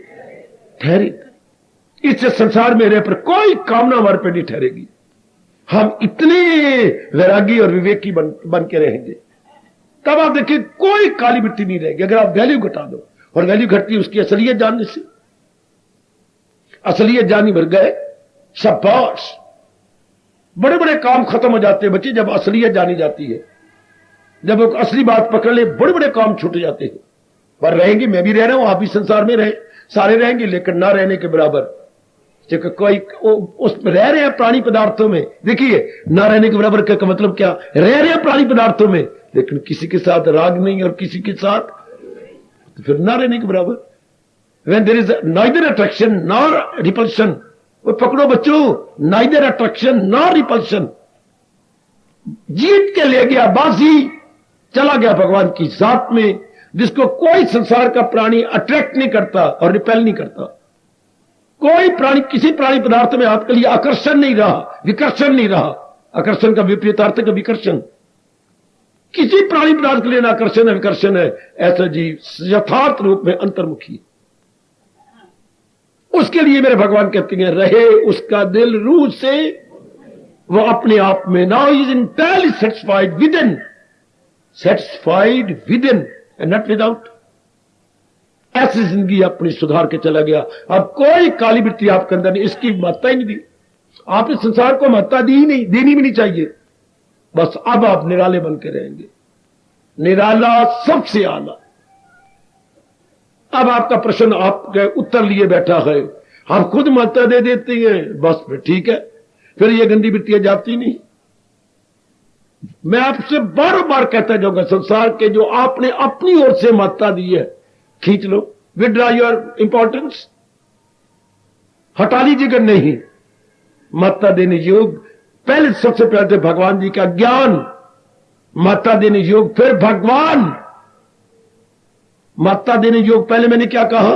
ठहरे, इससे संसार में रह पर कोई कामना हमारे पे नहीं ठहरेगी। हम इतने वैरागी और विवेकी बन के रहेंगे, तब आप देखिए कोई काली मिट्टी नहीं रहेगी। अगर आप वैल्यू घटा दो, और वैल्यू घटती है उसकी असलियत जानने से। असलियत जानी भर गए शाबाश। बड़े बड़े काम खत्म हो जाते हैं बच्चे जब असलियत जानी जाती है। जब वो असली बात पकड़ ले, बड़े बड़े काम छूट जाते हैं। पर रहेंगे, मैं भी रह रहा हूं, आप भी संसार में रहे, सारे रहेंगे, लेकिन ना रहने के बराबर। कोई उस रह रहे हैं प्राणी पदार्थों में, देखिए ना रहने के बराबर का मतलब क्या? रह रहे हैं प्राणी पदार्थों में, लेकिन किसी के साथ राग नहीं और किसी के साथ, तो फिर ना रहने के बराबर। When there is neither attraction nor repulsion, वो पकड़ो बच्चों, neither attraction nor repulsion, जीत के ले गया बाजी, चला गया भगवान की जात में, जिसको कोई संसार का प्राणी अट्रैक्ट नहीं करता और रिपेल नहीं करता। कोई प्राणी किसी प्राणी पदार्थ में आपके लिए आकर्षण नहीं रहा, विकर्षण नहीं रहा। आकर्षण का विपरीतार्थ का विकर्षण। किसी प्राणी पदार्थ के लिए ना आकर्षण है विकर्षण है। ऐसा जीव यथार्थ रूप में अंतर्मुखी, उसके लिए मेरे भगवान कहते हैं रहे उसका दिल रूह से, वो अपने आप में। Now is entirely satisfied with in, satisfied with in and not without. ऐसी जिंदगी अपनी सुधार के चला गया। अब कोई काली मिट्टी आपके अंदर नहीं, इसकी महत्ता ही नहीं दी आपने। संसार को महत्ता दी ही नहीं, देनी भी नहीं चाहिए। बस अब आप निराले बन के रहेंगे, निराला सबसे आला। अब आपका प्रश्न आपके उत्तर लिए बैठा है, आप खुद महत्ता दे देते हैं, बस फिर ठीक है, फिर ये गंदी मिट्टियां जाती नहीं। मैं आपसे बार बार कहता जाऊंगा, संसार के जो आपने अपनी ओर से महत्ता दी है, खींच लो, विड्रॉ योर इंपॉर्टेंस, हटा लीजिएगा। नहीं, महत्ता देने योग पहले, सबसे पहले भगवान जी का ज्ञान, महत्ता देने योग, फिर भगवान। महत्ता देने योग पहले मैंने क्या कहा?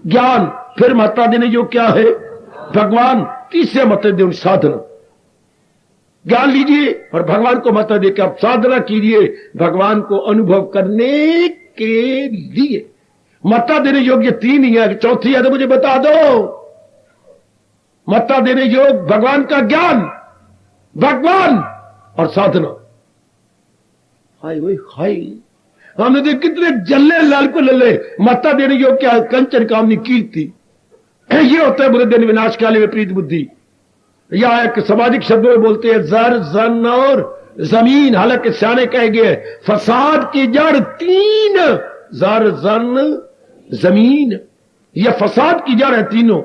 ज्ञान। फिर महत्ता देने योग क्या है? भगवान। तीसरे महत्ता देने साधना। ज्ञान लीजिए और भगवान को महत्ता देकर आप साधना कीजिए भगवान को अनुभव करने के लिए। महत्ता देने योग्य तीन ही है, चौथी है तो मुझे बता दो। महत्ता देने योग भगवान का ज्ञान, भगवान और साधना। हाय वही हाय, हमने देख कितने जल्ले लाल को लल्ले। महत्ता देने योग क्या? कंचन कामनी कीर्ति, ये होता है बुरे दिन विनाश काले विपरीत बुद्धि। या एक सामाजिक शब्दों में बोलते हैं जर जन और जमीन। हालांकि सियाने कह गए फसाद की जड़ तीन, जर जन जमीन, यह फसाद की जड़ है तीनों।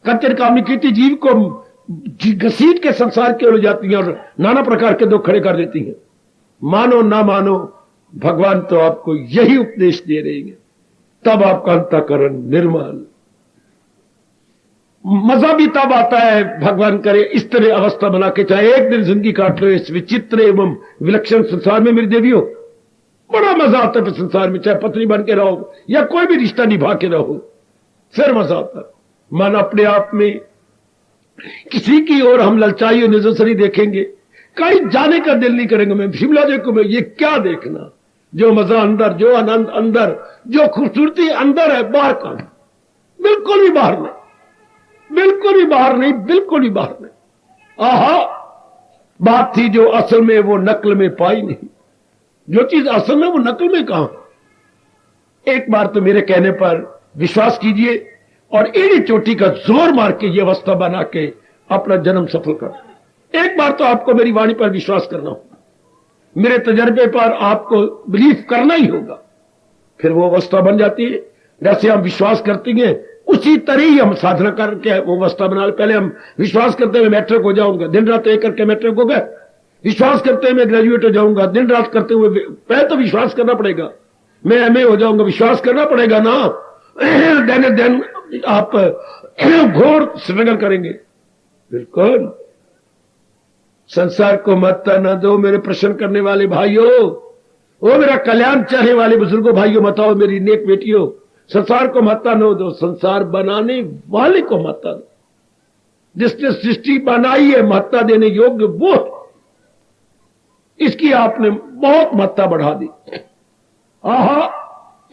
कंचन कामनी कीर्ति जीव को घसीट के संसार की ओर ले जाती है और नाना प्रकार के दुख खड़े कर देती हैं। मानो ना मानो, भगवान तो आपको यही उपदेश दे रहे हैं, तब आपका अंतःकरण निर्मल। मजा भी तब आता है, भगवान करे इस तरह अवस्था बना के, चाहे एक दिन जिंदगी काट लो इस विचित्र एवं विलक्षण संसार में मेरी देवियों, बड़ा मजा आता है संसार में। चाहे पत्नी बन के रहो या कोई भी रिश्ता निभा के रहो, फिर मजा आता है। मन अपने आप में किसी की ओर हम ललचाई और नजर से नहीं देखेंगे, कहीं जाने का दिल नहीं करेंगे। मैं शिमला देखूं, मैं ये क्या देखना? जो मजा अंदर, जो आनंद अंदर, जो खूबसूरती अंदर है, बाहर का बिल्कुल भी बाहर नहीं, बिल्कुल भी बाहर नहीं, बिल्कुल भी बाहर नहीं। आहा, बात थी जो असल में वो नकल में पाई नहीं। जो चीज असल में वो नकल में कहां? एक बार तो मेरे कहने पर विश्वास कीजिए और एड़ी चोटी का जोर मार के ये अवस्था बना के अपना जन्म सफल कर। एक बार तो आपको मेरी वाणी पर विश्वास करना होगा, मेरे तजर्बे पर आपको बिलीव करना ही होगा, फिर वो अवस्था बन जाती है। जैसे हम विश्वास करती हैं उसी तरह ही हम साधना करके वो अवस्था बना ले। पहले हम विश्वास करते हैं मैं मैट्रिक हो जाऊंगा, दिन रात एक करके मैट्रिक हो गए। विश्वास करते हैं मैं ग्रेजुएट हो जाऊंगा, दिन रात करते हुए। पहले तो विश्वास करना पड़ेगा, मैं एमए हो जाऊंगा, विश्वास करना पड़ेगा ना। दिन आप घोर स्ट्रगल करेंगे। बिल्कुल, संसार को महत्ता न दो मेरे प्रश्न करने वाले भाइयों, वो मेरा कल्याण चाहने वाले बुजुर्गों भाइयों, बताओ मेरी नेक बेटियों, संसार को महत्ता न दो, संसार बनाने वाले को महत्ता दो। जिसने सृष्टि बनाई है महत्ता देने योग्य वो, इसकी आपने बहुत महत्ता बढ़ा दी। आहा,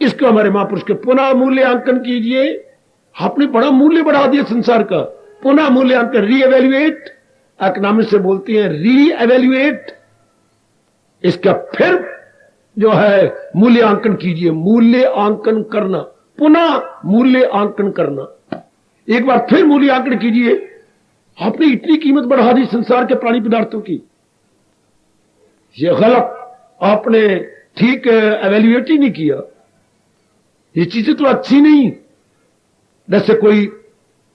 इसको हमारे महापुरुष के पुनः मूल्यांकन कीजिए। आपने बड़ा मूल्य बढ़ा दिया संसार का। पुनः मूल्यांकन, रीएवैल्यूएट, इकोनॉमिक्स से बोलती है रीएवैल्यूएट, इसका फिर जो है मूल्यांकन कीजिए। मूल्यांकन करना, पुनः मूल्यांकन करना, एक बार फिर मूल्यांकन कीजिए। आपने इतनी कीमत बढ़ा दी संसार के प्राणी पदार्थों की, ये गलत, आपने ठीक एवेल्युएट ही नहीं किया। ये चीजें तो अच्छी नहीं। जैसे कोई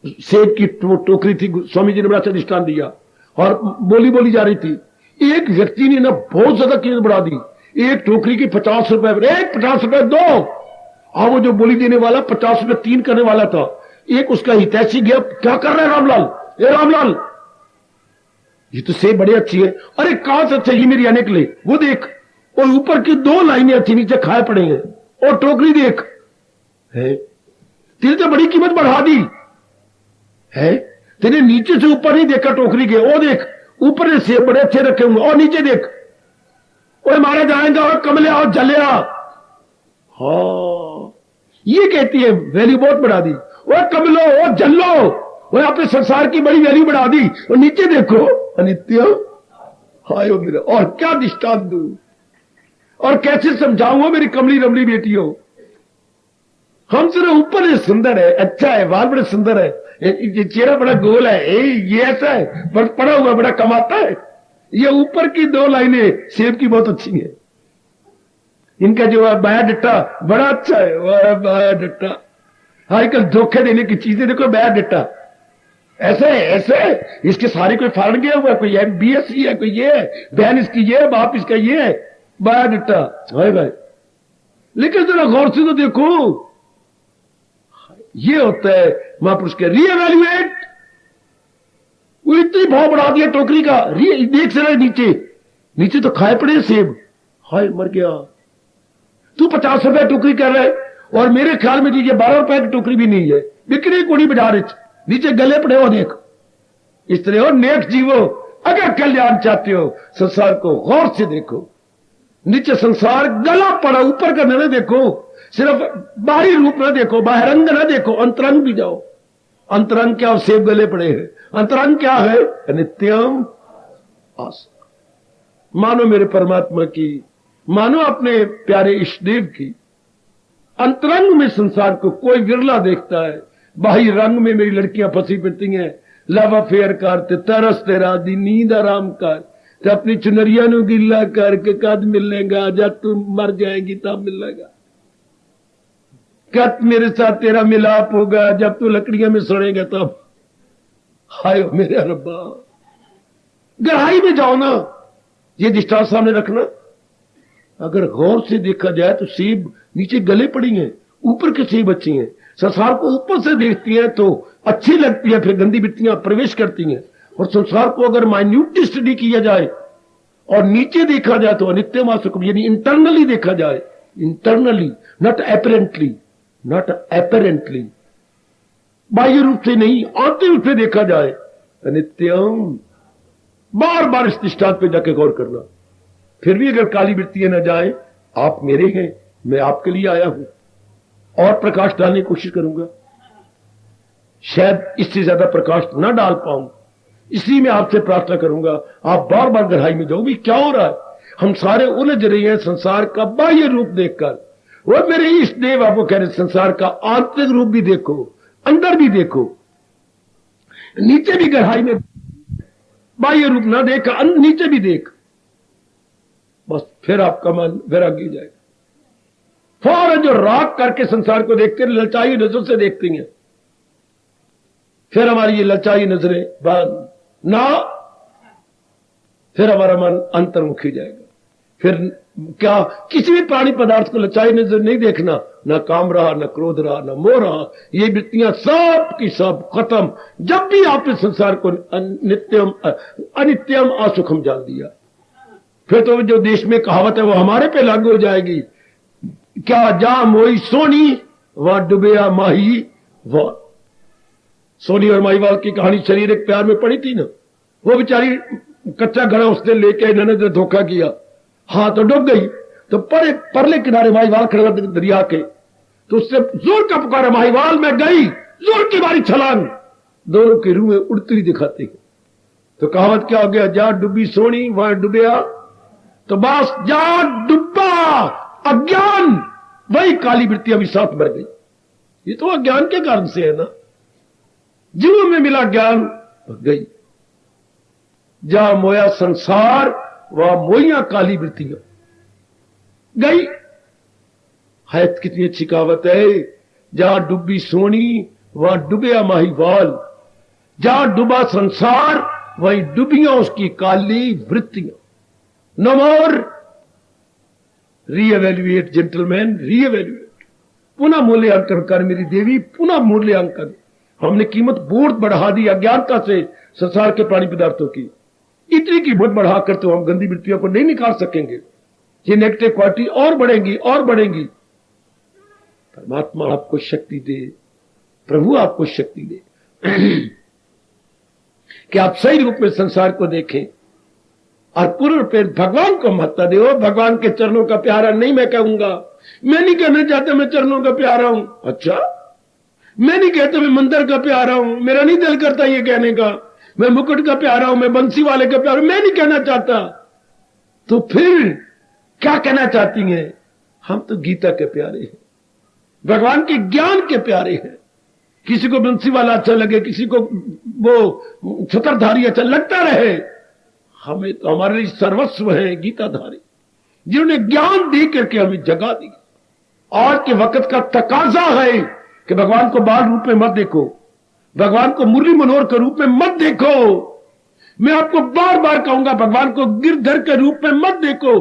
सेब की टोकरी थी, स्वामी जी ने बड़ा अच्छा दृष्टांत दिया, और बोली जा रही थी। एक व्यक्ति ने ना बहुत ज्यादा कीमत बढ़ा दी, एक टोकरी की 50 रुपए, एक 50 रुपए दो। और वो जो बोली देने वाला 50 रुपए 3 करने वाला था, एक उसका हितैषी गया, क्या कर रहे हैं रामलाल, ये रामलाल ये तो सेब बड़ी अच्छी है। अरे कहां से चाहिए मेरी आने के लिए, वो देख, और ऊपर की 2 लाइनें अच्छी, नीचे खाए पड़े हैं, और टोकरी देख है, तेरे तो बड़ी कीमत बढ़ा दी है। तेरे नीचे से ऊपर नहीं देखा टोकरी के, वो देख ऊपर से सेब बड़े अच्छे रखे होंगे, और नीचे देख, और मारा जाएगा, और कमलिया और जलिया। हाँ, ये कहती है वैल्यू बहुत बढ़ा दी। वो कमलो, वो जल्लो, वो अपने संसार की बड़ी वैल्यू बढ़ा दी, और नीचे देखो अनित्य। हाय मेरा, और क्या दृष्टांत दूं, और कैसे समझाऊंगा मेरी कमली रमली बेटियों। हम सिर्फ ऊपर ये सुंदर है, अच्छा है, बाल बड़े सुंदर है, ये चेहरा बड़ा गोल है, ये ऐसा है, पर पड़ा हुआ बड़ा कमाता है। ये ऊपर की 2 लाइनें सेब की बहुत अच्छी है, इनका जो है बायोडाटा बड़ा अच्छा है, बायोडाटा। आजकल धोखे देने की चीजें देखो, बायोडाटा ऐसे ऐसे, इसके सारे कोई फाड़ गया हुआ, कोई BSc है, कोई ये है, बहन इसकी ये, बाप इसका ये है, बायोडाटा है भाई। लेकिन जरा गौर से तो देखो, ये होता है महापुरुष के रीएवैल्यूएट। वो इतनी भाव बढ़ा दिया टोकरी का, देख से रहे नीचे, नीचे तो खाए पड़े सेब, हाय मर गया। तू 50 रुपए टोकरी कर रहा है, और मेरे ख्याल में ये 12 रुपए की टोकरी भी नहीं है, बिक्री कोड़ी बाजार, नीचे गले पड़े हो, देख। इस तरह हो नेक जीवो, अगर कल्याण चाहते हो संसार को गौर से देखो। नीचे संसार गला पड़ा, ऊपर का न देखो, सिर्फ बाहरी रूप न देखो, बाहरंग न देखो, अंतरंग भी जाओ। अंतरंग क्या, सेब गले पड़े हैं, अंतरंग क्या है, नित्यम आस। मानो मेरे परमात्मा की, मानो अपने प्यारे इष्टदेव की। अंतरंग में संसार को कोई विरला देखता है, बाहरी रंग में मेरी लड़कियां फंसी फिरती हैं, लव अफेयर करते, तरसते रात दी, नींद आराम कर, तो अपनी चुनरिया नु गिल्ला करके कद मिलेगा, जब तू मर जाएगी तब मिलेगा, कद मेरे साथ तेरा मिलाप होगा, जब तू लकड़ियां में सड़ेगा तब। हाय मेरे रब्बा, गहराई में जाओ ना, ये दृष्टांत सामने रखना। अगर गौर से देखा जाए तो सेब नीचे गले पड़ी हैं, ऊपर के सेब अच्छी हैं। संसार को ऊपर से देखती हैं तो अच्छी लगती है, फिर गंदी बिट्टियां प्रवेश करती हैं। और संसार को अगर माइन्यूट स्टडी किया जाए और नीचे देखा जाए तो अनित्य मासुकम, यानी इंटरनली देखा जाए, internally, not apparently, not apparently, बाह्य रूप से नहीं, आंतरिक रूप से देखा जाए अनित्यम। बार बार इस दृष्टांत पे जाके गौर करना। फिर भी अगर काली वृत्तियां न जाए, आप मेरे हैं, मैं आपके लिए आया हूं, और प्रकाश डालने की कोशिश करूंगा। शायद इससे ज्यादा प्रकाश ना डाल पाऊं, इसलिए मैं आपसे प्रार्थना करूंगा, आप बार बार गहराई में जाओ। भी क्या हो रहा है, हम सारे उलझ रहे हैं संसार का बाह्य रूप देखकर। वो मेरे इष्ट देव आपको कह रहे संसार का आंतरिक रूप भी देखो, अंदर भी देखो, नीचे भी गहराई में, बाह्य रूप ना देख, नीचे भी देख, बस फिर आपका मन वैरागी जाएगा। फौरन जो राग करके संसार को देखते हैं, ललचाई नजर से देखती हैं, फिर हमारी ये ललचाई नजरें बंद ना, फिर हमारा मन अंतर्मुखी जाएगा। फिर क्या, किसी भी प्राणी पदार्थ को ललचाई नजर नहीं देखना, ना काम रहा, ना क्रोध रहा, ना मोह रहा, ये वृत्तियां सब की सब खत्म। जब भी आपने संसार को नित्यम अनित्यम असुखम जान दिया, फिर तो जो देश में कहावत है वो हमारे पे लागू हो जाएगी। क्या जा मोई सोनी वहां डुबया माही वाल। सोनी और माहीवाल की कहानी शरीर प्यार में पड़ी थी ना। वो बेचारी कच्चा घड़ा उसने लेके ननद ने धोखा किया, हाँ तो डूब गई। तो परले किनारे माहीवाल खड़ा दरिया के, तो उससे जोर का पुकारा, माहीवाल मैं गई, जोर की बारी छलांग। दोनों की रूहें उड़ती दिखाती है। तो कहावत क्या हो गया, जहां डूबी सोनी वहां डूबया। तो बस जहां डूबा अज्ञान वही काली वृत्ति अभी साथ मर गई। ये तो अज्ञान के कारण से है ना। जीवन में मिला ज्ञान गई। जहां मोया संसार वहां मोइया काली वृत्तियां गई। है कितनी अच्छी कहावत है, जहां डूबी सोनी वहां डूबया माहीवाल। जहां डूबा संसार वहीं डूबियां उसकी काली वृत्तियां। नो मोर रीएवैल्यूएट जेंटलमैन, रीएवैल्यूएट। पुनः मूल्यांकन कर मेरी देवी, पुनः मूल्यांकन। हमने कीमत बहुत बढ़ा दी अज्ञानता से संसार के प्राणी पदार्थों की। इतनी कीमत बढ़ाकर तो हम गंदी वृत्तियों को नहीं निकाल सकेंगे। ये नेगेटिव क्वालिटी और बढ़ेंगी और बढ़ेंगी। परमात्मा आपको शक्ति दे, प्रभु आपको शक्ति दे कि आप सही रूप में संसार को देखें और पूर्ण रूप में भगवान को महत्ता दे। भगवान के चरणों का प्यारा नहीं मैं कहूंगा, मैं नहीं कहना चाहता मैं चरणों का प्यारा हूं। अच्छा, मैं नहीं कहता मैं मंदिर का प्यारा हूं, मेरा नहीं दिल करता ये कहने का। मैं मुकुट का प्यारा हूं, मैं बंसी वाले का प्यारा हूं, मैं नहीं कहना चाहता। तो फिर क्या कहना चाहती हैं? हम तो गीता के प्यारे हैं, भगवान के ज्ञान के प्यारे हैं। किसी को बंसी वाला अच्छा लगे, किसी को वो छत्रधारी अच्छा लगता रहे, हमें तो हमारे लिए सर्वस्व है गीताधारी, जिन्होंने ज्ञान दे करके हमें जगा दी। आज के वक्त का तकाजा है कि भगवान को बाल रूप में मत देखो, भगवान को मुरली मनोहर के रूप में मत देखो। मैं आपको बार बार कहूंगा, भगवान को गिरधर के रूप में मत देखो,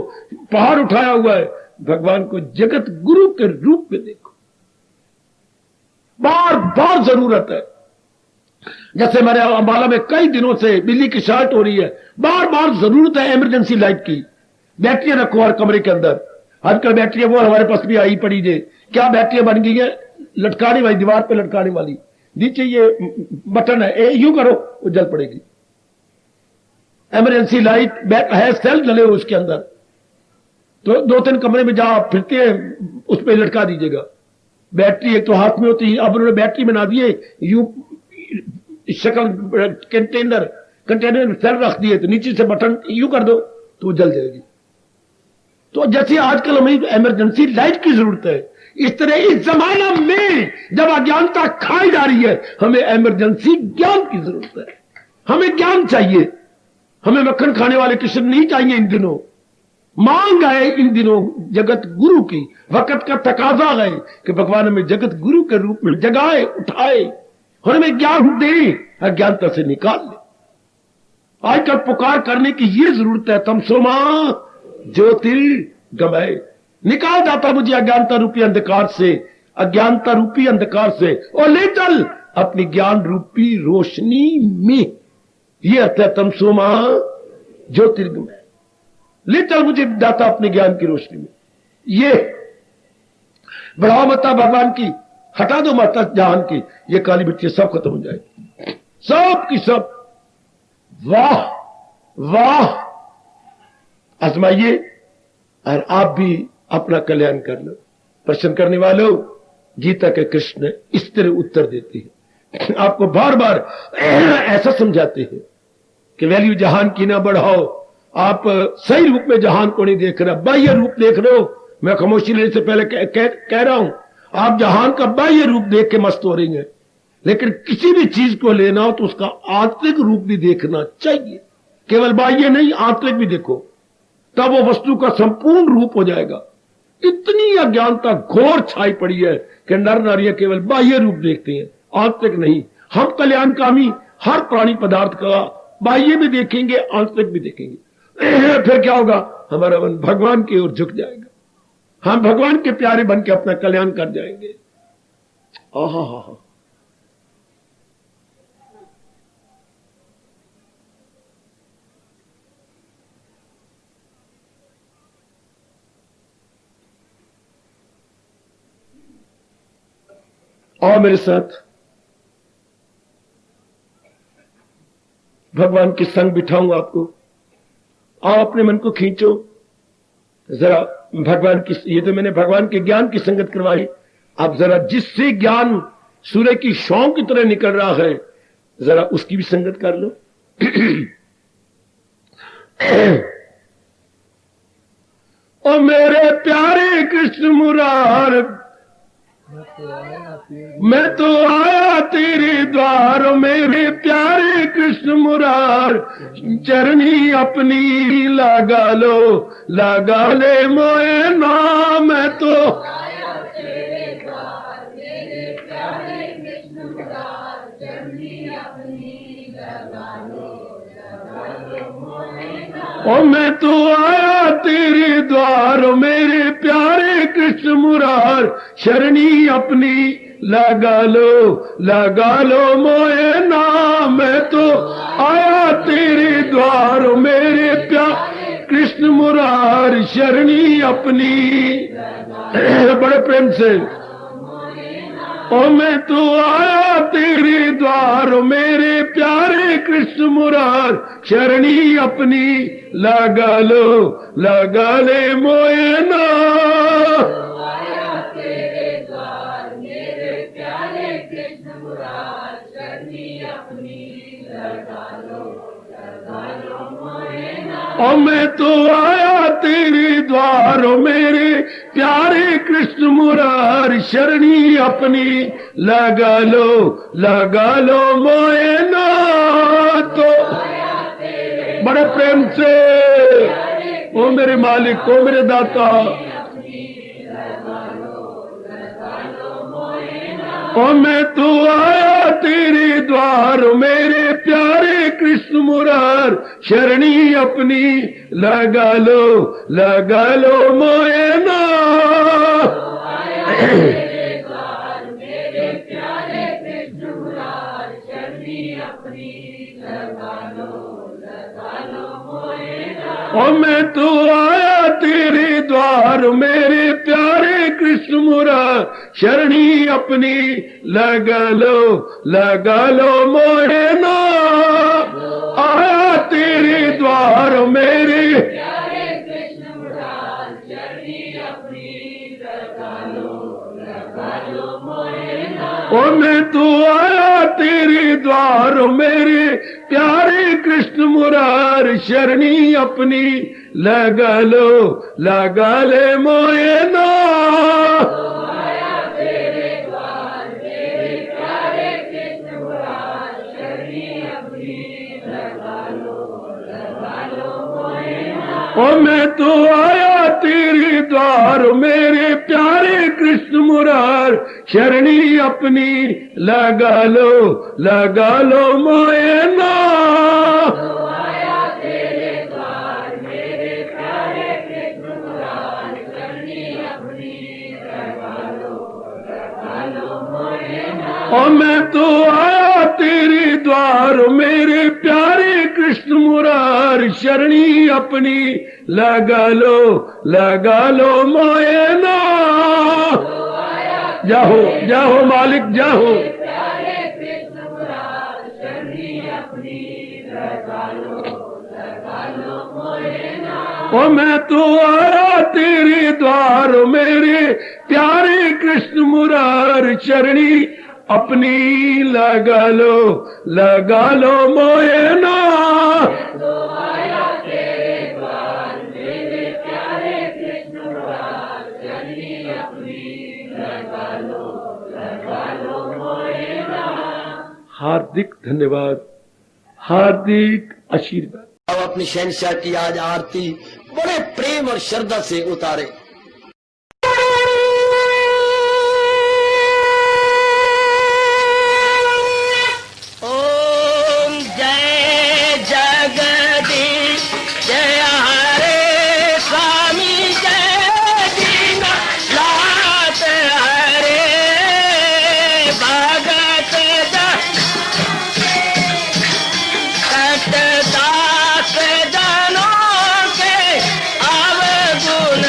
पहाड़ उठाया हुआ है। भगवान को जगत गुरु के रूप में देखो। बार बार जरूरत है। जैसे मेरे अंबाला में कई दिनों से बिजली की शॉर्ट हो रही है, बार बार जरूरत है इमरजेंसी लाइट की। बैटरियां रखो हर कमरे के अंदर। आजकल बैटरियां वो हमारे पास भी आई पड़ी है। क्या बैटरियां बन गई है, लटकाने वाली, दीवार पे लटकाने वाली। नीचे ये बटन है, यूं करो वो जल पड़ेगी। इमरजेंसी लाइट है, सेल डले हो उसके अंदर। तो 2-3 कमरे में जहां फिरते हैं उस पर लटका दीजिएगा। बैटरी एक तो हाथ में होती है, अब उन्होंने बैटरी बना दिए यू शक्ल कंटेनर में सेल रख दिए, तो नीचे से बटन यू कर दो तो वो जल जाएगी। तो जैसे आजकल हमें इमरजेंसी लाइट की जरूरत है, इस तरह इस जमाना में जब अज्ञानता खाई जा रही है, हमें इमरजेंसी ज्ञान की जरूरत है। हमें ज्ञान चाहिए। हमें मक्खन खाने वाले कृष्ण नहीं चाहिए। इन दिनों मांग है, इन दिनों जगत गुरु की। वक्त का तकाजा है कि भगवान हमें जगत गुरु के रूप में जगाए, उठाए और हमें ज्ञान दे, अज्ञानता से निकाल ले। आजकल पुकार करने की ये जरूरत है, तमसोमा ज्योतिर्गमय, निकाल जाता मुझे अज्ञानता रूपी अंधकार से, अज्ञानता रूपी अंधकार से, और ले चल अपनी ज्ञान रूपी रोशनी में। ये अर्थ है तमसोमा ज्योतिर्गमय, ले चल मुझे दाता अपने ज्ञान की रोशनी में। ये बढ़ाओ माता भगवान की, हटा दो माता जहान की, ये काली मिट्टी सब खत्म हो जाएगी, सब की सब। वाह वाह, आजमाइए और आप भी अपना कल्याण कर लो। प्रश्न करने वालों, गीता के कृष्ण इस तरह उत्तर देते हैं, आपको बार बार ऐसा समझाते हैं कि वैल्यू जहान की ना बढ़ाओ। आप सही रूप में जहान को नहीं देख रहे, बाह्य रूप देख रहे हो। मैं खामोशी लेने से पहले कह रहा हूं, आप जहान का बाह्य रूप देख के मस्त हो रही हैं, लेकिन किसी भी चीज को लेना हो तो उसका आंतरिक रूप भी देखना चाहिए। केवल बाह्य नहीं, आंतरिक भी देखो, तब वो वस्तु का संपूर्ण रूप हो जाएगा। इतनी अज्ञानता घोर छाई पड़ी है कि नर नारियां केवल बाह्य रूप देखते हैं, आंतरिक नहीं। हम कल्याणकामी हर प्राणी पदार्थ का बाह्य भी देखेंगे, आंतरिक भी देखेंगे। फिर क्या होगा, हमारा मन भगवान की ओर झुक जाएगा, हम भगवान के प्यारे बन के अपना कल्याण कर जाएंगे। आहा, आओ मेरे साथ भगवान के संग बिठाऊंगा आपको। आओ अपने मन को खींचो जरा भगवान की। ये तो मैंने भगवान के ज्ञान की संगत करवाई। आप जरा जिससे ज्ञान सूर्य की शौ की तरह निकल रहा है जरा उसकी भी संगत कर लो। ओ मेरे प्यारे कृष्ण मुरार, मैं तो आया तेरे द्वार। मेरे प्यारे कृष्ण मुरार, चरनी अपनी लगा लो, लगा ले मोए नाम। मैं तो आया तेरे द्वार, मेरे प्यारे कृष्ण मुरार, चरनी अपनी लगा लो, लगा लो मोए नाम। ओ मैं तो आया तेरे द्वार, मेरे प्यारे कृष्ण मुरार, शरणी अपनी लगा लो मोए नाम। मैं तो आया तेरे द्वार, मेरे प्यारे कृष्ण मुरार, शरणी अपनी। बड़े प्रेम से ओ मैं तो आया तेरे द्वार, मेरे प्यारे कृष्ण मुरार, शरणी अपनी लगा ले मोए नाम। और मैं तो आया तेरे द्वार, मेरे प्यारे कृष्ण मुरार, शरणी अपनी लगा लो मोए नाम। तो बड़े प्रेम से ओ मेरे मालिक, ओ मेरे दाता, और मैं तो आया तेरे द्वार, मेरे प्यारे कृष्ण मुरार, शरणी अपनी लगा लो मोए नाम। और मैं तो आया तेरे द्वार, मेरे प्यारे कृष्ण मुरार, शरणी अपनी लगा लो मोहे नाम। आया तेरे द्वार, मेरे प्यारे कृष्ण मुरार, शरणी अपनी लगा लो मोहे नाम। और मैं तो आया तेरे द्वार, मेरे प्यारे कृष्ण मुरार, शरणी अपनी लगा ले मोए नाम। तेरे द्वार, मेरे प्यारे कृष्ण मुरार, शरणी अपनी लगा लो मोए नाम। और मैं तो आया तेरे द्वार, मेरे प्यारे कृष्ण मुरार, शरणी अपनी लगा लो मोए नाम। और मैं तो आया तेरे द्वार, मेरे प्यारे कृष्ण मुरार, शरणी अपनी लगा लो मोए नाम। जाहो मालिक जाहो। और मैं तो आया तेरे द्वार, मेरे प्यारे कृष्ण मुरार, शरणी अपनी लगा लो मोए नाम। हार्दिक धन्यवाद, हार्दिक आशीर्वाद। अब अपनी शहंशाह की आज आरती बड़े प्रेम और श्रद्धा से उतारे। ओम जय जगदीश जय हरे स्वामी जय दीना लात हरे भगत दास जनों के अवगुण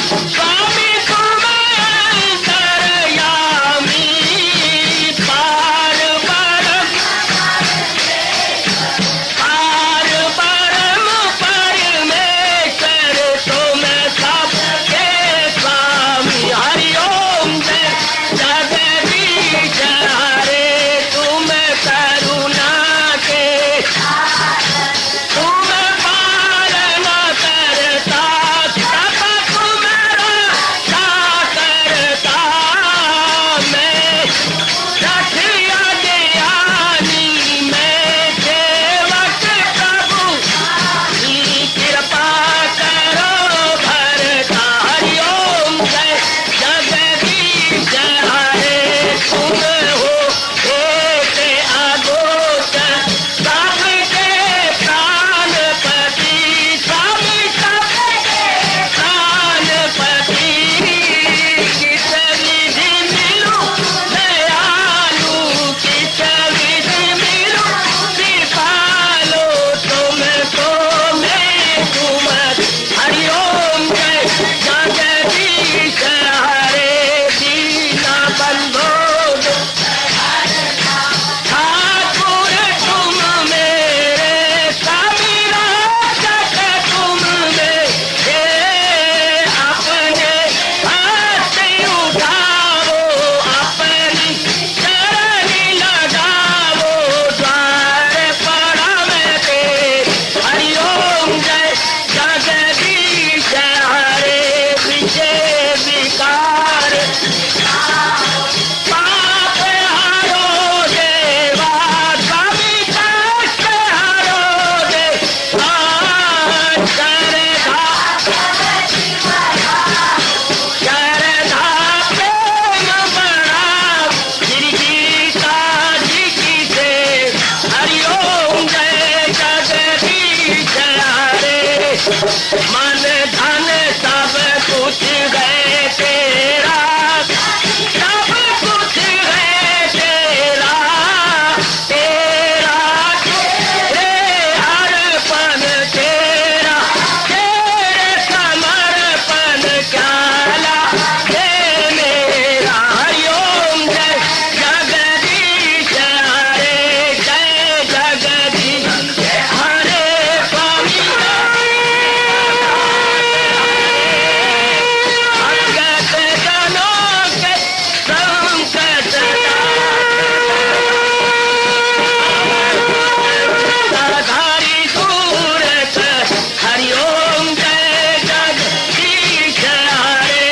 स्वामी तुम अंतर्यामी पार परम परमेश्वर तुम सबके स्वामी हरिओम जय जगदीश हरे तुम करुणा के तुम पालन करता सब तुम रक्षा करता मैं रखिया ज्ञानी मैं सेवक प्रभु की कृपा करो भरता हरिओम जय जगदीश हरे तुम हो एक अगोचर सबके प्राणपति स्वामी सबके प्राणपति किस विधि मिलूं दयालु किस विधि मिलूं कृपालो तुमको मैं तुम हरिओम जय जगदीश हरे दीना बंधो ठाकुर तुम मेरे स्वामी रक्षक तुम मेरे अपने हाथ उठाओ अपनी चरणी लगाओ द्वार पड़ा मैं तेरे हरिओम जय जगदीश हरे विजय विकार पाप हरो देवा स्वामी कष्ट हरो देवा शरधा प्रेम बड़ा गिरगीता जी की से हरिओम जय जगदीश हरे मन धन सब कुछ है तेरा सब कुछ है तेरा तेरा तेरे अर्पण तेरा तेरे समर्पण क्या लागे मेरा हरिओम जय जगदीश हरे जय जगदीश हरे स्वामी भगत जनों के संकट सरधारी सूरत हरिओम जय जगदीश हरे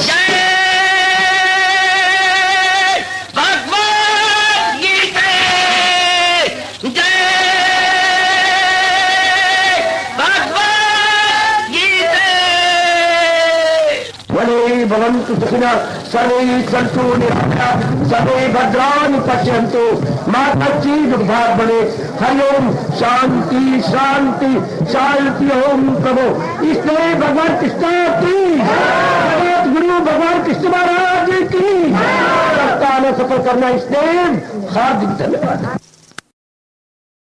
जय भगवद गीता जय भगवद गीता वने भवन्तु सुखिनः सर्वे सन्तु निरामयाः सर्वे भद्राणि पश्यन्तु मा कश्चित् दुर्भाग् भवेत् हरिओम शांति शांति शांति ओम प्रभु इसलिए भगवान कृष्ण की जगत गुरु भगवान कृष्ण महाराज की सप्ताह में सफल करना इसलिए हार्दिक धन्यवाद।